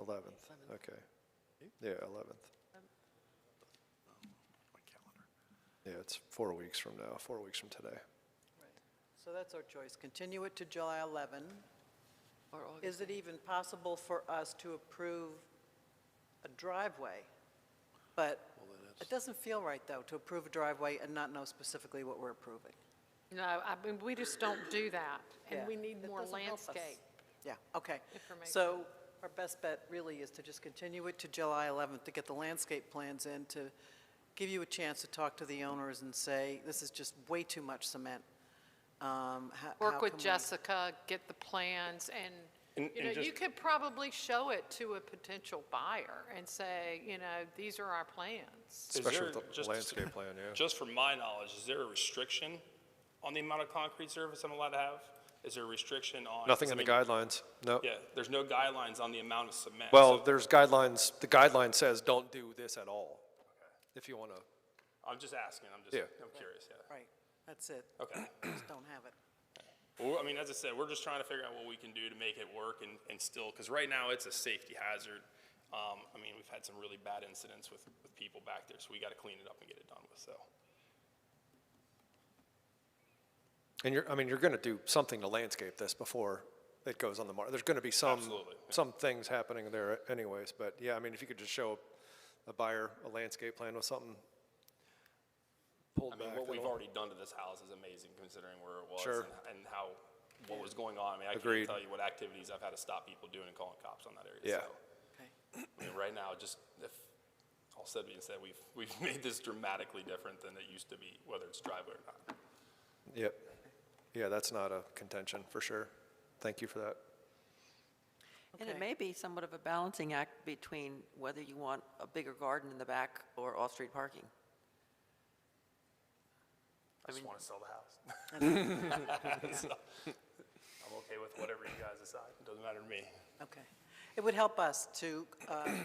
11th. Okay. Yeah, 11th. Yeah, it's 4 weeks from now, 4 weeks from today. So that's our choice. Continue it to July 11. Or August. Is it even possible for us to approve a driveway? But it doesn't feel right, though, to approve a driveway and not know specifically what we're approving. No, I mean, we just don't do that, Yeah. and we need It more doesn't help us. landscape Yeah, okay. information. So our best bet really is to just continue it to July 11th to get the landscape plans in, to give you a chance to talk to the owners and say, this is just way too much cement. How Work with can we- Jessica, get the plans, and, you know, you could probably show it to a potential buyer and say, you know, these are our plans. Especially Is there with the just- landscape plan, yeah. Just from my knowledge, is there a restriction on the amount of concrete surface I'm allowed to have? Is there a restriction on? Nothing 'cause in I the mean, guidelines, no. Yeah, there's no guidelines on the amount of cement. Well, so there's guidelines, the guideline says don't do this at all, if you want to. I'm just asking, I'm curious, yeah. Right, that's it. Okay. Just don't have it. Well, I mean, as I said, we're just trying to figure out what we can do to make it work and still, because right now it's a safety hazard. I mean, we've had some really bad incidents with people back there, so we got to clean it up and get it done with, so. And you're going to do something to landscape this before it goes on the market. There's going to be Absolutely, yeah. some things happening there anyways, but yeah, I mean, if you could just show a buyer a landscape plan with something pulled I mean, back. what we've that'll- already done to this house is amazing considering where it was Sure. and how, what was going on. I mean, I Agreed. can't tell you what activities I've had to stop people doing and calling cops on that area. Yeah. So, I mean, right now, just if all said being said, we've made this dramatically different than it used to be, whether it's driveway or not. Yep. Yeah, that's not a contention, for sure. Thank you for that. And it Okay. may be somewhat of a balancing act between whether you want a bigger garden in the back or off-street parking. I just want to sell the house. So, I'm okay with whatever you guys decide. It doesn't matter to me. Okay. It would help us to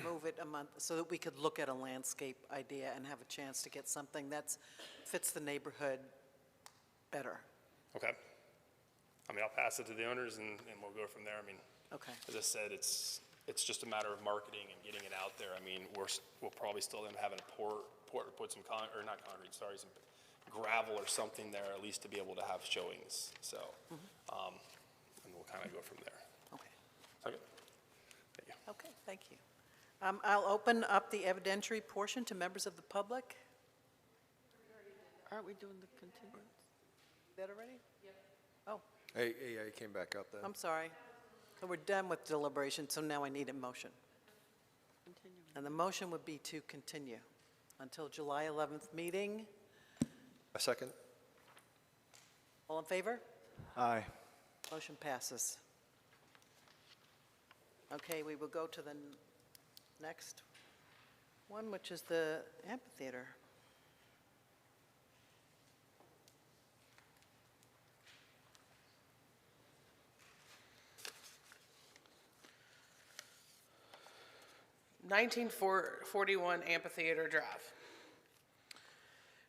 move it a month so that we could look at a landscape idea and have a chance to get something that fits the neighborhood better. Okay. I mean, I'll pass it to the owners and we'll go from there. I mean, Okay. as I said, it's just a matter of marketing and getting it out there. I mean, we'll probably still end up having to put some some gravel or something there at least to be able to have showings. So, and we'll kind of go from there. Okay. Okay. Thank you. Okay, thank you. I'll open up the evidentiary portion to members of the public. Aren't we doing the continuance? Is that already? Yep. Oh, Hey, yeah, you came back up then. I'm sorry. So we're done with deliberation, so now I need a motion. Continuing. And the motion would be to continue until July 11th meeting. A second? All in favor? Aye. Motion passes. Okay, we will go to the next one, which is the amphitheater. Nineteen 41 Amphitheater Drive.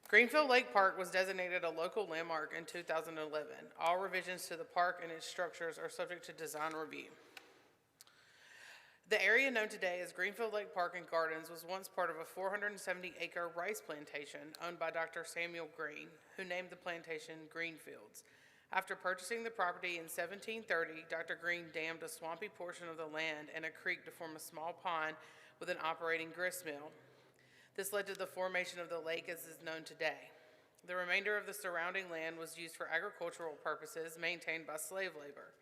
Greenfield Lake Park was designated a local landmark in 2011. All revisions to the park and its structures are subject to design review. The area known today as Greenfield Lake Park and Gardens was once part of a 470-acre rice plantation owned by Dr. Samuel Green, who named the plantation Greenfields. After purchasing the property in 1730, Dr. Green dammed a swampy portion of the land and a creek to form a small pond with an operating grist mill. This led to the formation of the lake as is known today. The remainder of the surrounding land was used for agricultural purposes maintained by slave labor.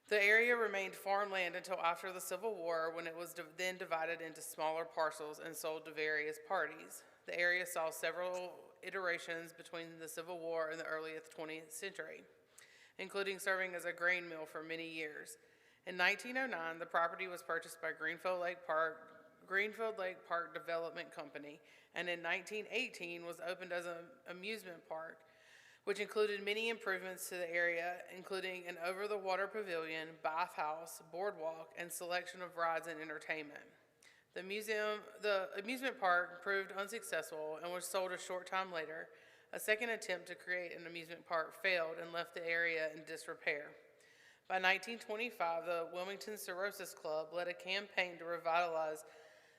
The area remained farmland until after the Civil War, when it was then divided into smaller parcels and sold to various parties. The area saw several iterations between the Civil War and the early 20th century, including serving as a grain mill for many years. In 1909, the property was purchased by Greenfield Lake Park Greenfield Lake Park Development Company, and in 1918 was opened as an amusement park, which included many improvements to the area, including an over-the-water pavilion, bathhouse, boardwalk, and selection of rides and entertainment. The amusement park proved unsuccessful and was sold a short time later. A second attempt to create an amusement park failed and left the area in disrepair. By 1925, the Wilmington Cirrhosis Club led a campaign to revitalize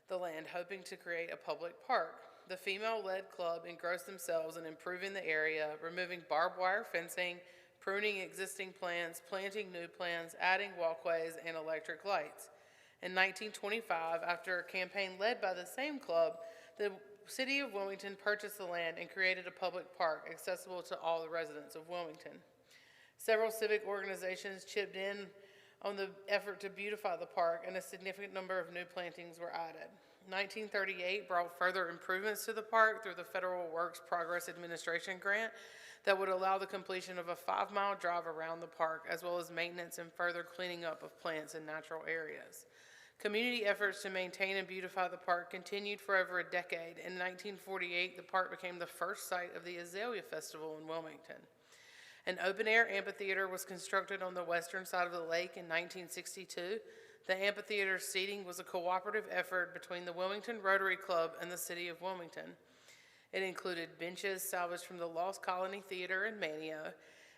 the land, hoping to create a public park. The female-led club engrossed themselves in improving the area, removing barbed wire fencing, pruning existing plants, planting new plants, adding walkways, and electric lights. In 1925, after a campaign led by the same club, the City of Wilmington purchased the land and created a public park accessible to all the residents of Wilmington. Several civic organizations chipped in on the effort to beautify the park, and a significant number of new plantings were added. 1938 brought further improvements to the park through the Federal Works Progress Administration grant that would allow the completion of a 5-mile drive around the park, as well as maintenance and further cleaning up of plants and natural areas. Community efforts to maintain and beautify the park continued for over a decade. In 1948, the park became the first site of the Azalea Festival in Wilmington. An open-air amphitheater was constructed on the western side of the lake in 1962. The amphitheater's seating was a cooperative effort between the Wilmington Rotary Club and the City of Wilmington. It included benches salvaged from the Lost Colony Theater in Mania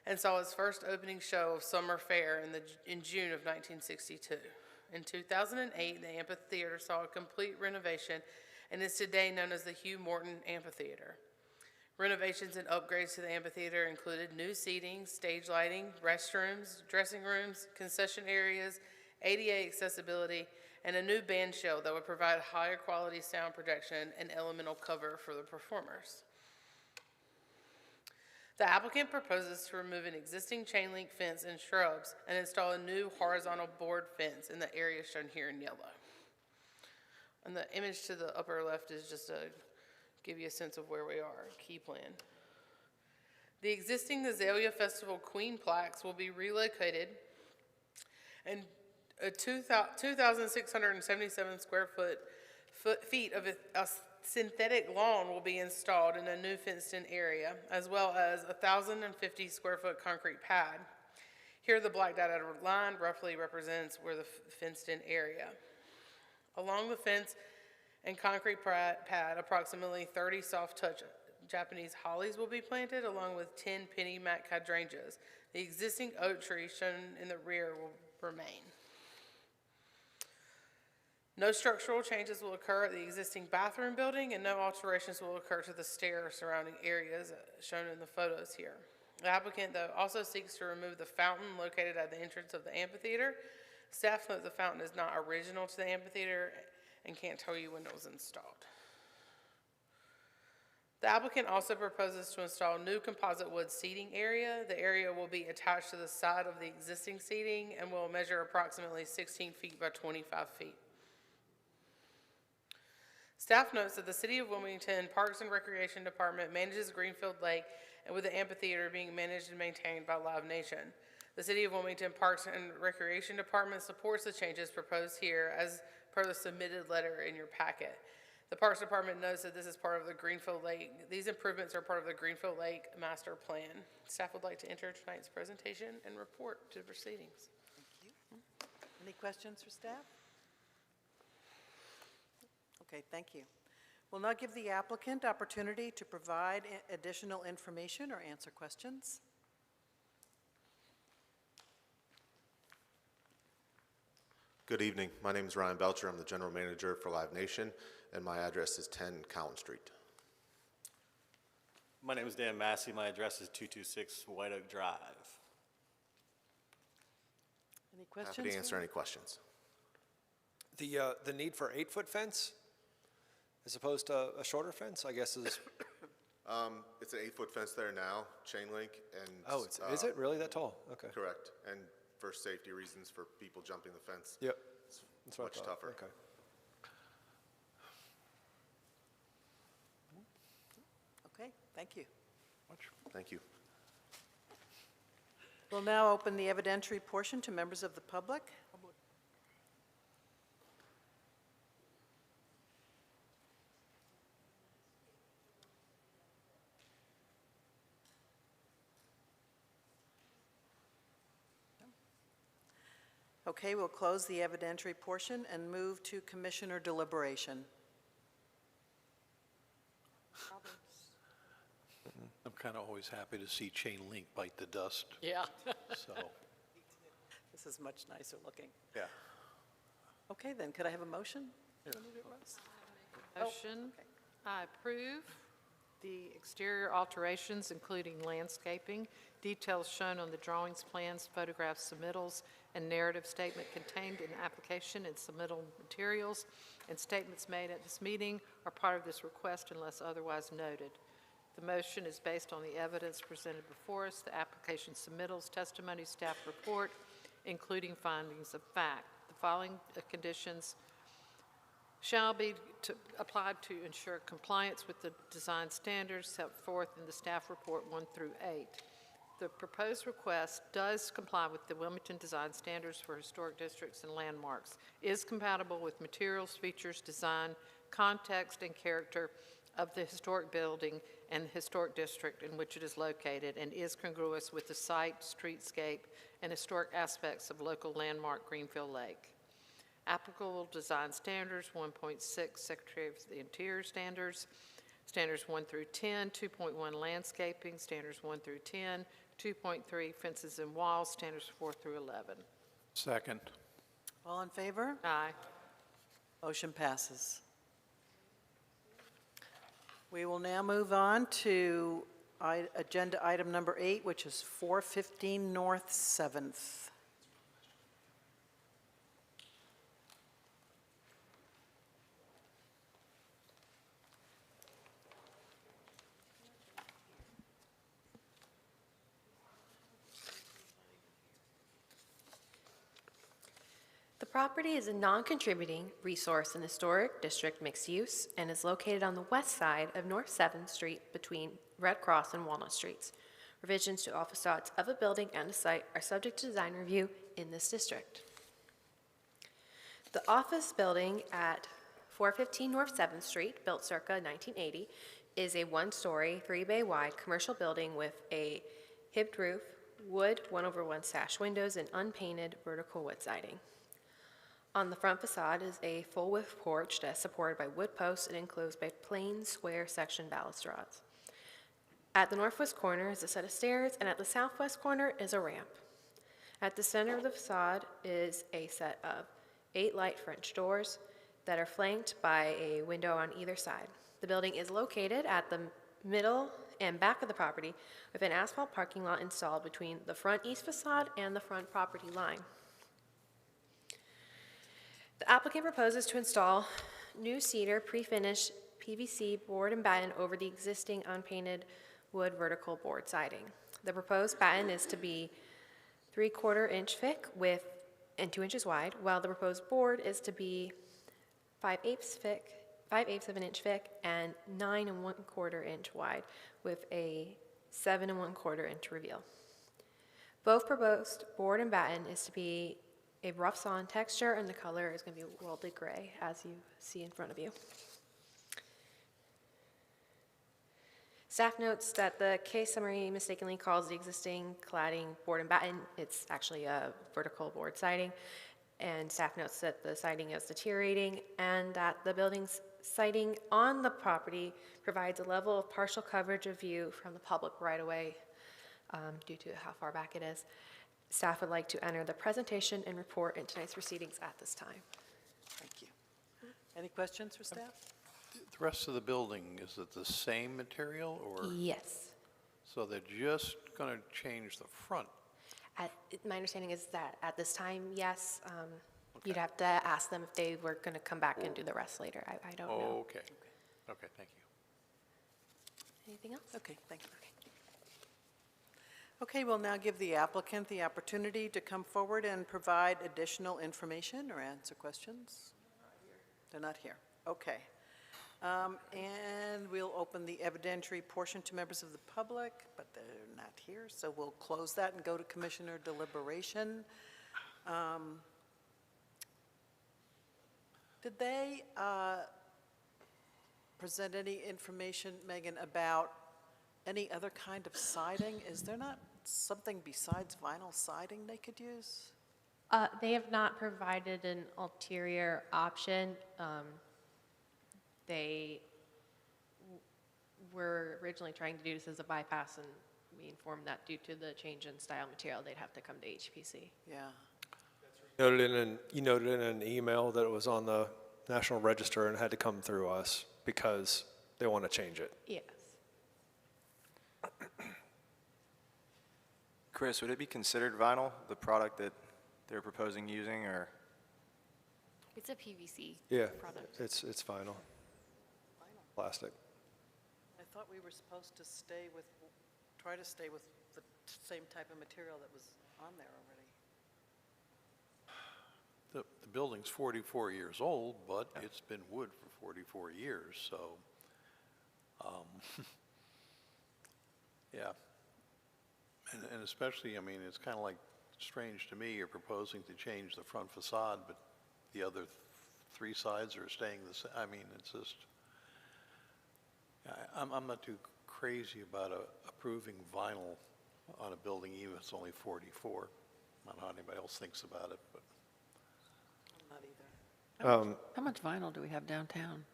and saw its first opening show of Summer Fair in June of 1962. In 2008, the amphitheater saw a complete renovation and is today known as the Hugh Morton Amphitheater. Renovations and upgrades to the amphitheater included new seating, stage lighting, restrooms, dressing rooms, concession areas, ADA accessibility, and a new band shell that would provide higher quality sound projection and elemental cover for the performers. The applicant proposes to remove an existing chain link fence and shrubs and install a new horizontal board fence in the area shown here in yellow. And the image to the upper left is just to give you a sense of where we are, key plan. The existing Azalea Festival Queen plaques will be relocated, and a 2,677 square feet of a synthetic lawn will be installed in a new fenced-in area, as well as a 1,050 square foot concrete pad. Here, the black dotted line roughly represents where the fenced-in area. Along the fence and concrete pad, approximately 30 soft-touch Japanese hollies will be planted, along with 10 penny mac hydrangeas. The existing oak tree shown in the rear will remain. No structural changes will occur at the existing bathroom building, and no alterations will occur to the stairs surrounding areas shown in the photos here. The applicant, though, also seeks to remove the fountain located at the entrance of the amphitheater. Staff note the fountain is not original to the amphitheater and can't tell you when it was installed. The applicant also proposes to install new composite wood seating area. The area will be attached to the side of the existing seating and will measure approximately 16 feet by 25 feet. Staff notes that the City of Wilmington Parks and Recreation Department manages Greenfield Lake, and with the amphitheater being managed and maintained by Live Nation. The City of Wilmington Parks and Recreation Department supports the changes proposed here as per the submitted letter in your packet. The Parks Department notes that this is part of the Greenfield Lake. These improvements are part of the Greenfield Lake Master Plan. Staff would like to enter tonight's presentation and report to the proceedings. Thank you. Any questions for staff? Okay, thank you. We'll now give the applicant opportunity to provide additional information or answer questions. Good evening. My name is Ryan Belcher. I'm the general manager for Live Nation, and my address is 10 Cowan Street. My name is Dan Massey. My address is 226 White Oak Drive. Any questions? Happy to answer any questions. The need for 8-foot fence as opposed to a shorter fence, I guess is. It's an 8-foot fence there now, chain link, and. Oh, is it really that tall? Okay. Correct, and for safety reasons for people jumping the fence. Yep. It's much tougher. Okay. Okay, thank you. Thank you. We'll now open the evidentiary portion to members of the public. Okay, we'll close the evidentiary portion and move to commissioner deliberation. I'm kind of always happy to see chain link bite the dust, Yeah. so, This is much nicer looking. yeah. Okay, then, could I have a motion? Motion, I approve the exterior alterations, including landscaping, details shown on the drawings, plans, photographs, submittals, and narrative statement contained in the application and submittal materials, and statements made at this meeting are part of this request unless otherwise noted. The motion is based on the evidence presented before us, the application submittals, testimony, staff report, including findings of fact. The following conditions shall be applied to ensure compliance with the design standards set forth in the staff report 1 through 8. The proposed request does comply with the Wilmington Design Standards for Historic Districts and Landmarks, is compatible with materials, features, design, context, and character of the historic building and the historic district in which it is located, and is congruous with the site, streetscape, and historic aspects of local landmark Greenfield Lake. Applicable design standards, 1.6, Secretary of the Interior standards, standards 1 through 10, 2.1 landscaping, standards 1 through 10, 2.3 fences and walls, standards 4 through 11. Second. All in favor? Aye. Motion passes. We will now move on to agenda item number 8, which is 415 North 7th. The property is a non-contributing resource and historic district mixed use and is located on the west side of North 7th Street between Red Cross and Walnut Streets. Revisions to all facades of a building and a site are subject to design review in this district. The office building at 415 North 7th Street, built circa 1980, is a one-story, 3-bay wide commercial building with a hipped roof, wood 1/1 sash windows, and unpainted vertical wood siding. On the front facade is a full-width porch that is supported by wood posts and enclosed by plain square section balustrades. At the northwest corner is a set of stairs, and at the southwest corner is a ramp. At the center of the facade is a set of 8 light French doors that are flanked by a window on either side. The building is located at the middle and back of the property with an asphalt parking lot installed between the front east facade and the front property line. The applicant proposes to install new cedar pre-finished PVC board and batten over the existing unpainted wood vertical board siding. The proposed batten is to be 3/4 inch thick and 2 inches wide, while the proposed board is to be 5/8 of an inch thick and 9 1/4 inch wide with a 7 1/4 inch reveal. Both proposed board and batten is to be a rough sawn texture, and the color is going to be worldly gray, as you see in front of you. Staff notes that the case summary mistakenly calls the existing cladding board and batten. It's actually a vertical board siding, and staff notes that the siding is deteriorating and that the building's siding on the property provides a level of partial coverage of view from the public right-of-way due to how far back it is. Staff would like to enter the presentation and report in tonight's proceedings at this time. Thank you. Any questions for staff? The rest of the building, is it the same material, or? Yes. So they're just going to change the front? My understanding is that at this time, yes. You'd have to ask them if they were going to come back and do the rest later. I don't know. Okay. Okay, thank you. Anything else? Okay, thank you. Okay, we'll now give the applicant the opportunity to come forward and provide additional information or answer questions. They're not here. Okay. And we'll open the evidentiary portion to members of the public, but they're not here, so we'll close that and go to commissioner deliberation. Did they present any information, Megan, about any other kind of siding? Is there not something besides vinyl siding they could use? They have not provided an ulterior option. They were originally trying to do this as a bypass, and we informed that due to the change in style material, they'd have to come to HPC. Yeah. You noted in an email that it was on the National Register and had to come through us because they want to change it. Yes. Chris, would it be considered vinyl, the product that they're proposing using, or? It's a PVC Yeah, product. it's vinyl. Plastic. I thought we were supposed to try to stay with the same type of material that was on there already. The building's 44 years old, but it's been wood for 44 years, so, yeah. And especially, I mean, it's kind of like strange to me, you're proposing to change the front facade, but the other three sides are staying the same. I mean, it's just, I'm not too crazy about approving vinyl on a building, even if it's only 44. I don't know how anybody else thinks about it, but. Not either. How much vinyl do we have downtown?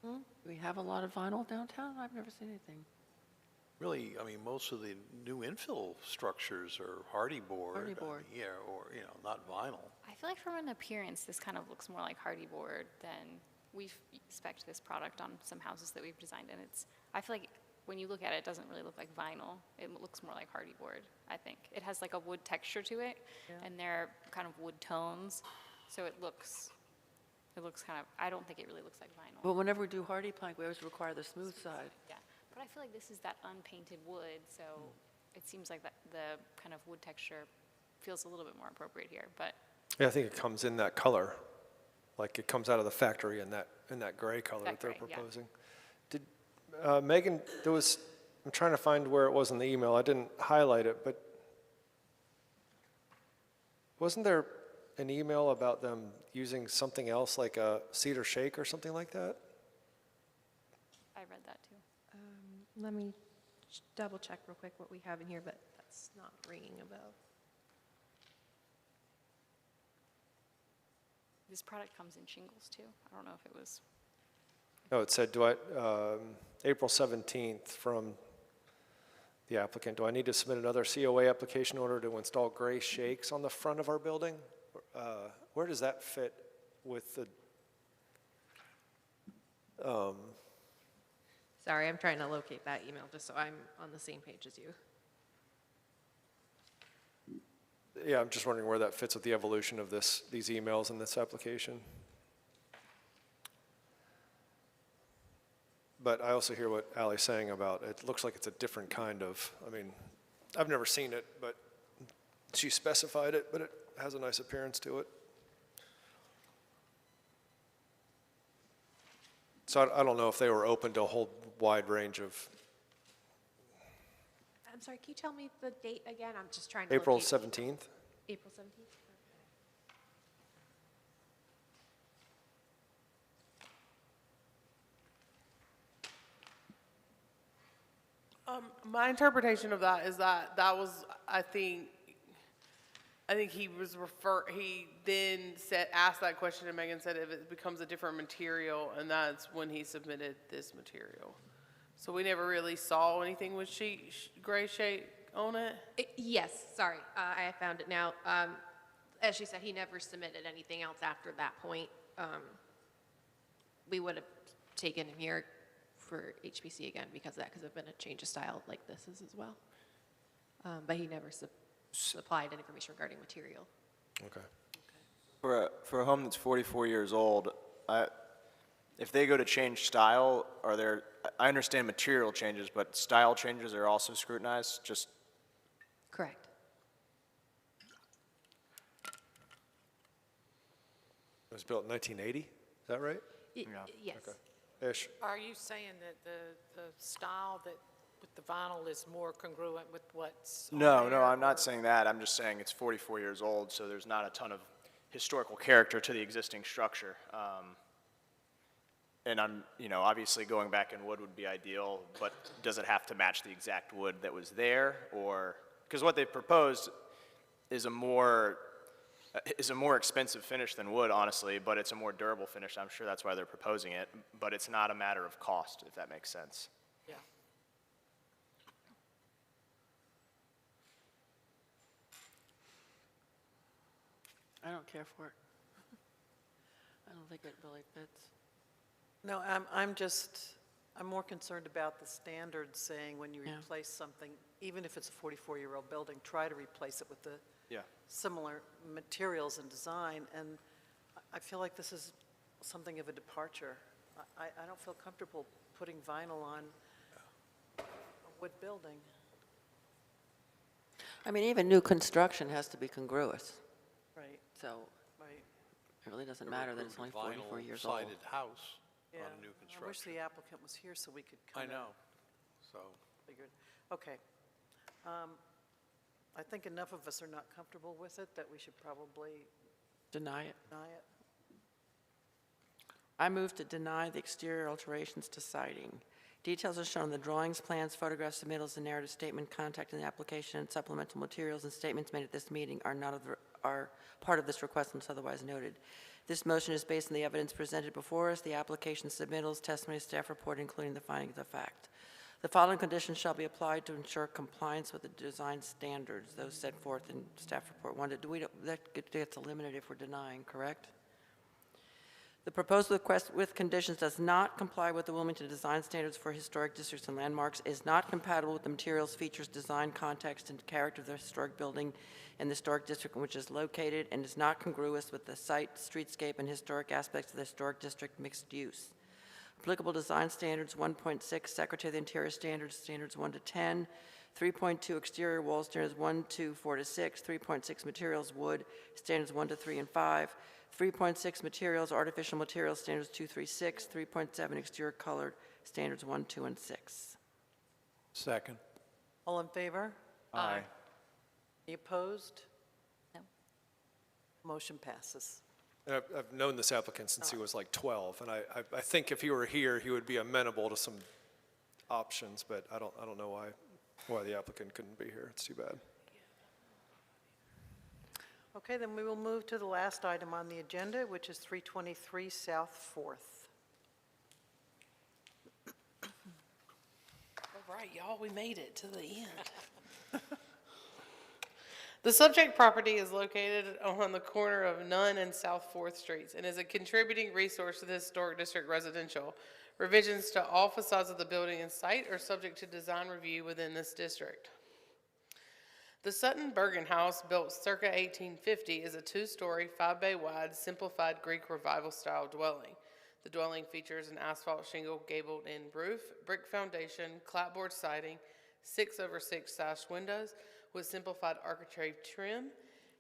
Do we have a lot of vinyl downtown? I've never seen anything. Really, I mean, most of the new infill structures are hardy board. Hardy board. Yeah, or, not vinyl. I feel like from an appearance, this kind of looks more like hardy board than we've spec'd this product on some houses that we've designed, and I feel like when you look at it, it doesn't really look like vinyl. It looks more like hardy board, I think. It has like a wood texture to it, and they're kind of wood tones, so it looks kind of, I don't think it really looks like vinyl. But whenever we do hardy plank, we always require the smooth side. Yeah, but I feel like this is that unpainted wood, so it seems like that the kind of wood texture feels a little bit more appropriate here, but. Yeah, I think it comes in that color, like it comes out of the factory in that gray color that they're gray, yeah. proposing. Did, Megan, I'm trying to find where it was in the email, I didn't highlight it, but wasn't there an email about them using something else like a cedar shake or something like that? I read that too. Let me double check real quick what we have in here, but that's not ringing a bell. This product comes in shingles too. I don't know if it was. No, it said, April 17th from the applicant, do I need to submit another COA application in order to install gray shakes on the front of our building? Where does that fit with the, Sorry, I'm trying to locate that email just so I'm on the same page as you. yeah, I'm just wondering where that fits with the evolution of these emails and this application. But I also hear what Ally's saying about, it looks like it's a different kind of, I mean, I've never seen it, but she specified it, but it has a nice appearance to it. So I don't know if they were open to a whole wide range of. I'm sorry, can you tell me the date again? I'm just trying to April locate the email. 17th? April 17th? My interpretation of that is that was, I think he then asked that question, and Megan said if it becomes a different material, and that's when he submitted this material. So we never really saw anything with gray shake on it? Yes, sorry, I found it now. As she said, he never submitted anything else after that point. We would have taken him here for HPC again because of that, because there's been a change of style like this is as well. But he never supplied any information regarding material. Okay. For a home that's 44 years old, if they go to change style, I understand material changes, but style changes are also scrutinized, just? Correct. It was built in 1980, is that right? Yes. Okay. Ish. Are you saying that the style that with the vinyl is more congruent with what's on No, there, I'm not or- saying that. I'm just saying it's 44 years old, so there's not a ton of historical character to the existing structure. And obviously going back in wood would be ideal, but does it have to match the exact wood that was there? Or, because what they proposed is a more is a more expensive finish than wood, honestly, but it's a more durable finish. I'm sure that's why they're proposing it, but it's not a matter of cost, if that makes sense. Yeah. I don't care for it. I don't think it really fits. No, I'm more concerned about the standards saying when you Yeah. replace something, even if it's a 44-year-old building, try to replace it with the Yeah. similar materials and design, and I feel like this is something of a departure. I don't feel comfortable putting vinyl on a wood building. I mean, even new construction has to be congruous, Right, so right. it really doesn't matter that it's only 44 years old. Vinyl-sided house Yeah. on a new I wish construction. the applicant was here so we could I kind of know, so. figure it. Okay. I think enough of us are not comfortable with it that we should probably Deny it. deny it. I move to deny the exterior alterations to siding. Details are shown in the drawings, plans, photographs, submittals, and narrative statement, contact in the application, and supplemental materials and statements made at this meeting are part of this request unless otherwise noted. This motion is based on the evidence presented before us, the application submittals, testimony, staff report, including the findings of fact. The following conditions shall be applied to ensure compliance with the design standards, those set forth in staff report 1. That gets eliminated if we're denying, correct? The proposed request with conditions does not comply with the Wilmington Design Standards for Historic Districts and Landmarks, is not compatible with the materials, features, design, context, and character of the historic building and the historic district in which it is located, and is not congruous with the site, streetscape, and historic aspects of the historic district mixed use. Applicable design standards, 1.6, Secretary of the Interior standards, standards 1 to 10, 3.2, exterior wall standards 1 to 4 to 6, 3.6, materials, wood, standards 1 to 3 and 5, 3.6, materials, artificial materials, standards 2, 3, 6, 3.7, exterior colored, standards 1, 2, and 6. Second. All in favor? Aye. Any opposed? No. Motion passes. And I've known this applicant since he was like 12, and I think if he were here, he would be amenable to some options, but I don't know why the applicant couldn't be here. It's too bad. Okay, then we will move to the last item on the agenda, which is 323 South 4th. All right, y'all, we made it to the end. The subject property is located on the corner of Nunn and South 4th Streets and is a contributing resource to the Historic District Residential. Revisions to all facades of the building and site are subject to design review within this district. The Sutton Bergen House, built circa 1850, is a two-story, 5-bay wide, simplified Greek Revival-style dwelling. The dwelling features an asphalt shingle gabled-in roof, brick foundation, clapboard siding, 6/6 sash windows with simplified architrave trim,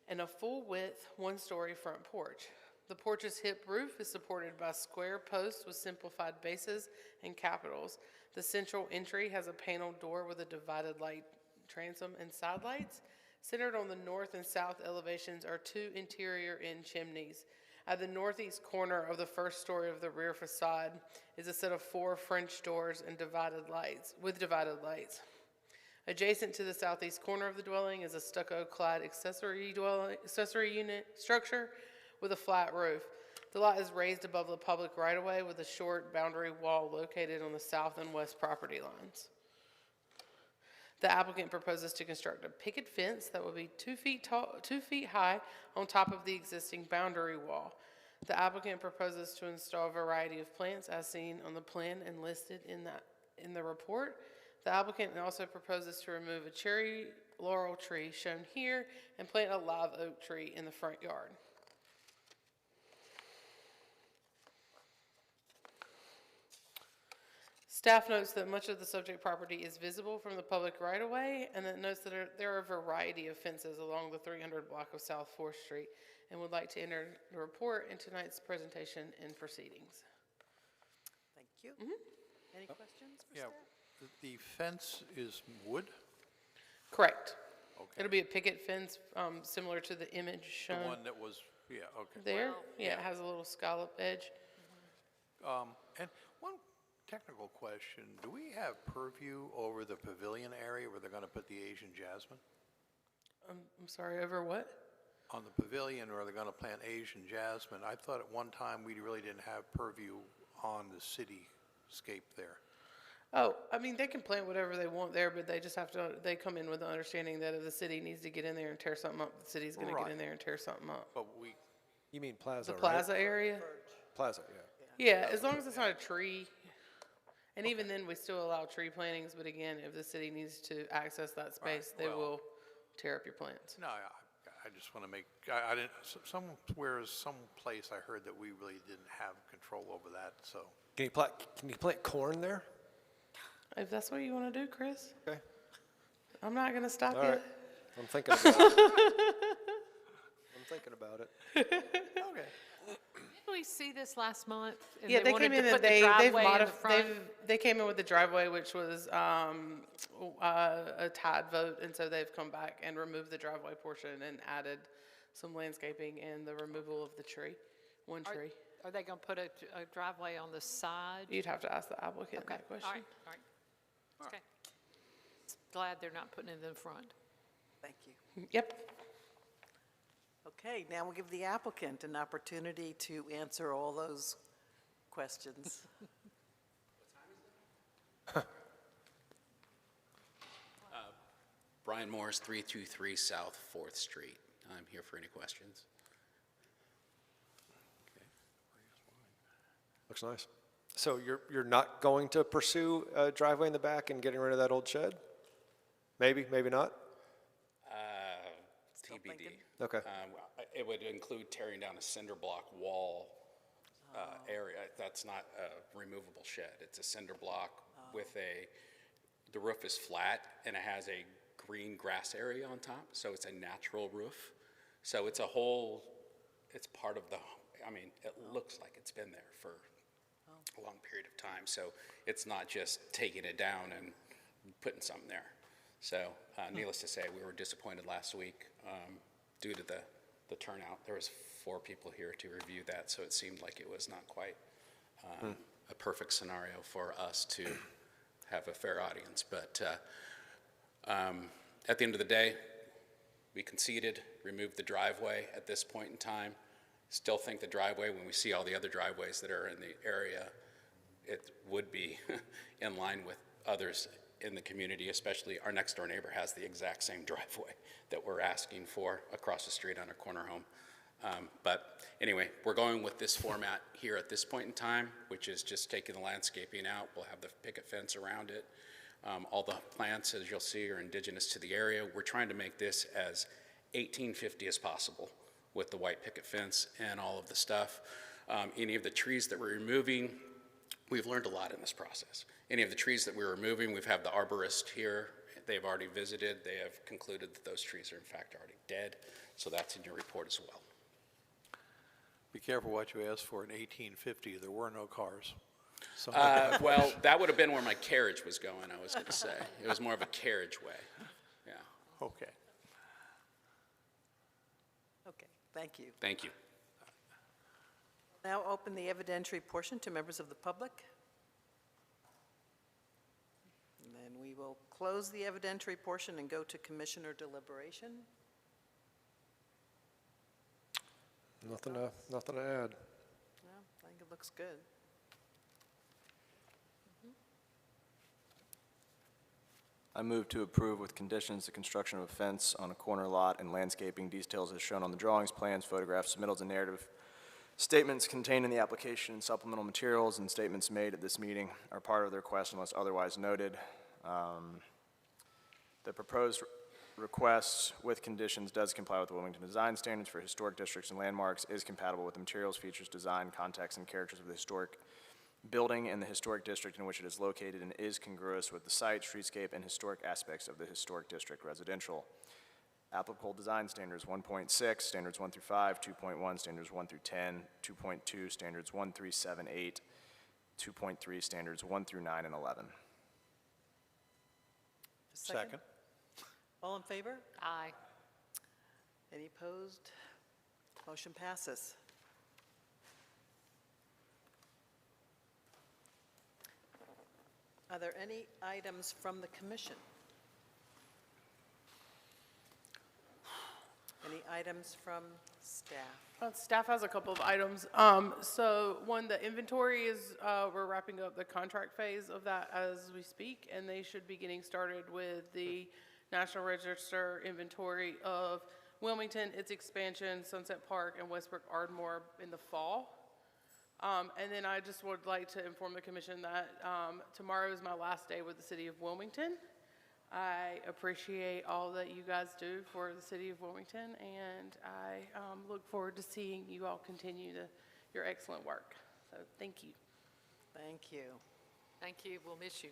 and a full-width, one-story front porch. The porch's hip roof is supported by square posts with simplified bases and capitals. The central entry has a paneled door with a divided light transom and side lights. Centered on the north and south elevations are two interior end chimneys. At the northeast corner of the first story of the rear facade is a set of 4 French doors and divided lights. Adjacent to the southeast corner of the dwelling is a stucco-clad accessory unit structure with a flat roof. The lot is raised above the public right-of-way with a short boundary wall located on the south and west property lines. The applicant proposes to construct a picket fence that will be 2 feet tall, 2 feet high on top of the existing boundary wall. The applicant proposes to install a variety of plants as seen on the plan and listed in the report. The applicant also proposes to remove a cherry laurel tree shown here and plant a live oak tree in the front yard. Staff notes that much of the subject property is visible from the public right-of-way, and that notes that there are a variety of fences along the 300 block of South 4th Street, and would like to enter the report in tonight's presentation and proceedings. Thank you. Any questions for Yeah, staff? the fence is wood? Correct. Okay. It'll be a picket fence, similar to the image The shown one that was, yeah, okay. there. Yeah, it has a little scallop edge. And one technical question, do we have purview over the pavilion area where they're going to put the Asian jasmine? I'm sorry, over what? on the pavilion, or they're going to plant Asian jasmine. I thought at one time we really didn't have purview on the cityscape there. Oh, I mean, they can plant whatever they want there, but they just have to, they come in with the understanding that if the city needs to get in there and tear something up, the city's gonna get Right. in there and tear something up. But we, You mean plaza, The right? plaza area? Plaza, yeah. Yeah, as long as it's not a tree. And even then, we still allow tree plantings, but again, if the city needs to access that space, they well- will tear up your plants. no, I just want to make, I didn't, somewhere, someplace I heard that we really didn't have control over that, so. Can you plant corn there? If that's what you wanna do, Chris, Okay. I'm not gonna stop All you. right. I'm thinking about it. I'm thinking about it. Okay. Didn't we see this last month? And Yeah, they wanted came in to and put the they've driveway in the modified, front? they came in with the driveway, which was, a tied vote, and so they've come back and removed the driveway portion and added some landscaping and the removal of the tree, one Are- tree. Are they gonna put a driveway on the side? You'd have to ask the applicant Okay, that question. all right, all right. Okay. Glad they're not putting it in the front. Thank you. Yep. Okay, now we'll give the applicant an opportunity to answer all those questions. Brian Morris, 323 South 4th Street. I'm here for any questions. Looks nice. So you're not going to pursue a driveway in the back and getting rid of that old shed? Maybe, maybe not? TBD. Okay. It would include tearing down a cinder block wall area. That's not a removable shed. It's a cinder block with the roof is flat and it has a green grass area on top, so it's a natural roof. So it's it's part of it looks like it's been there for a long period of time. So it's not just taking it down and putting something there. So needless to say, we were disappointed last week due to the turnout. There was 4 people here to review that, so it seemed like it was not quite a perfect scenario for us to have a fair audience. But at the end of the day, we conceded, removed the driveway at this point in time. Still think the driveway, when we see all the other driveways that are in the area, it would be in line with others in the community, especially our next door neighbor has the exact same driveway that we're asking for across the street on our corner home. But anyway, we're going with this format here at this point in time, which is just taking the landscaping out. We'll have the picket fence around it. All the plants, as you'll see, are indigenous to the area. We're trying to make this as 1850 as possible with the white picket fence and all of the stuff. Any of the trees that we're removing, we've learned a lot in this process. Any of the trees that we're removing, we've had the arborist here. They've already visited. They have concluded that those trees are in fact already dead. So that's in your report as well. Be careful what you ask for in 1850. There were no cars. So Well, that would have been where my carriage was going, I was going to say. It was more of a carriageway. Yeah. Okay. Okay, thank you. Thank you. Now open the evidentiary portion to members of the public. And then we will close the evidentiary portion and go to commissioner deliberation. Nothing to add. No, I think it looks good. I move to approve with conditions the construction of a fence on a corner lot and landscaping details as shown on the drawings, plans, photographs, submittals, and narrative statements contained in the application and supplemental materials and statements made at this meeting are part of the request unless otherwise noted. The proposed request with conditions does comply with the Wilmington Design Standards for historic districts and landmarks, is compatible with the materials, features, design, context, and characters of the historic building and the historic district in which it is located, and is congruous with the site, streetscape, and historic aspects of the historic district residential. Applicable design standards 1.6, standards 1 through 5, 2.1, standards 1 through 10, 2.2, standards 1 through 7, 8, 2.3, standards 1 through 9, and 11. Second. All in favor? Aye. Any opposed? Motion passes. Are there any items from the commission? Any items from staff? Staff has a couple of items. So one, the inventory is, we're wrapping up the contract phase of that as we speak, and they should be getting started with the National Register inventory of Wilmington, its expansion, Sunset Park, and Westbrook Ardmore in the fall. And then I just would like to inform the commission that tomorrow is my last day with the city of Wilmington. I appreciate all that you guys do for the city of Wilmington, and I look forward to seeing you all continue your excellent work. So thank you. Thank you. Thank you, we'll miss you.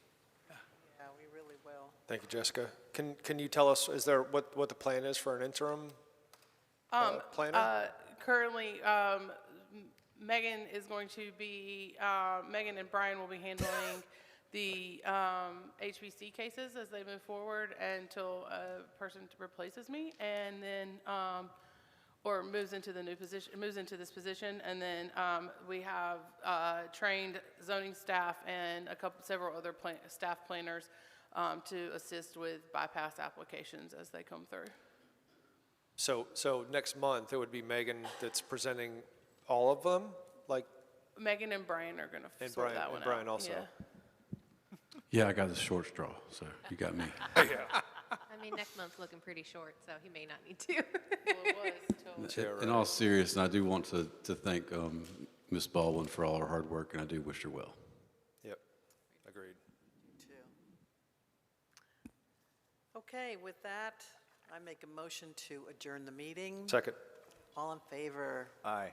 Yeah, we really will. Thank you, Jessica. Can you tell us, is there, what the plan is for an interim planner? Currently, Megan is going to be, Megan and Brian will be handling the HBC cases as they move forward until a person replaces me, and then, or moves into the new position, moves into this position, and then we have trained zoning staff and several other staff planners to assist with bypass applications as they come through. So next month, it would be Megan that's presenting all of them, like? Megan and Brian are going to sort that one out. And Brian also. Yeah. Yeah, I got the short straw, so you got me. I mean, next month's looking pretty short, so he may not need to. In all seriousness, I do want to thank Ms. Baldwin for all her hard work, and I do wish her well. Yep, agreed. Too. Okay, with that, I make a motion to adjourn the meeting. Second. All in favor? Aye.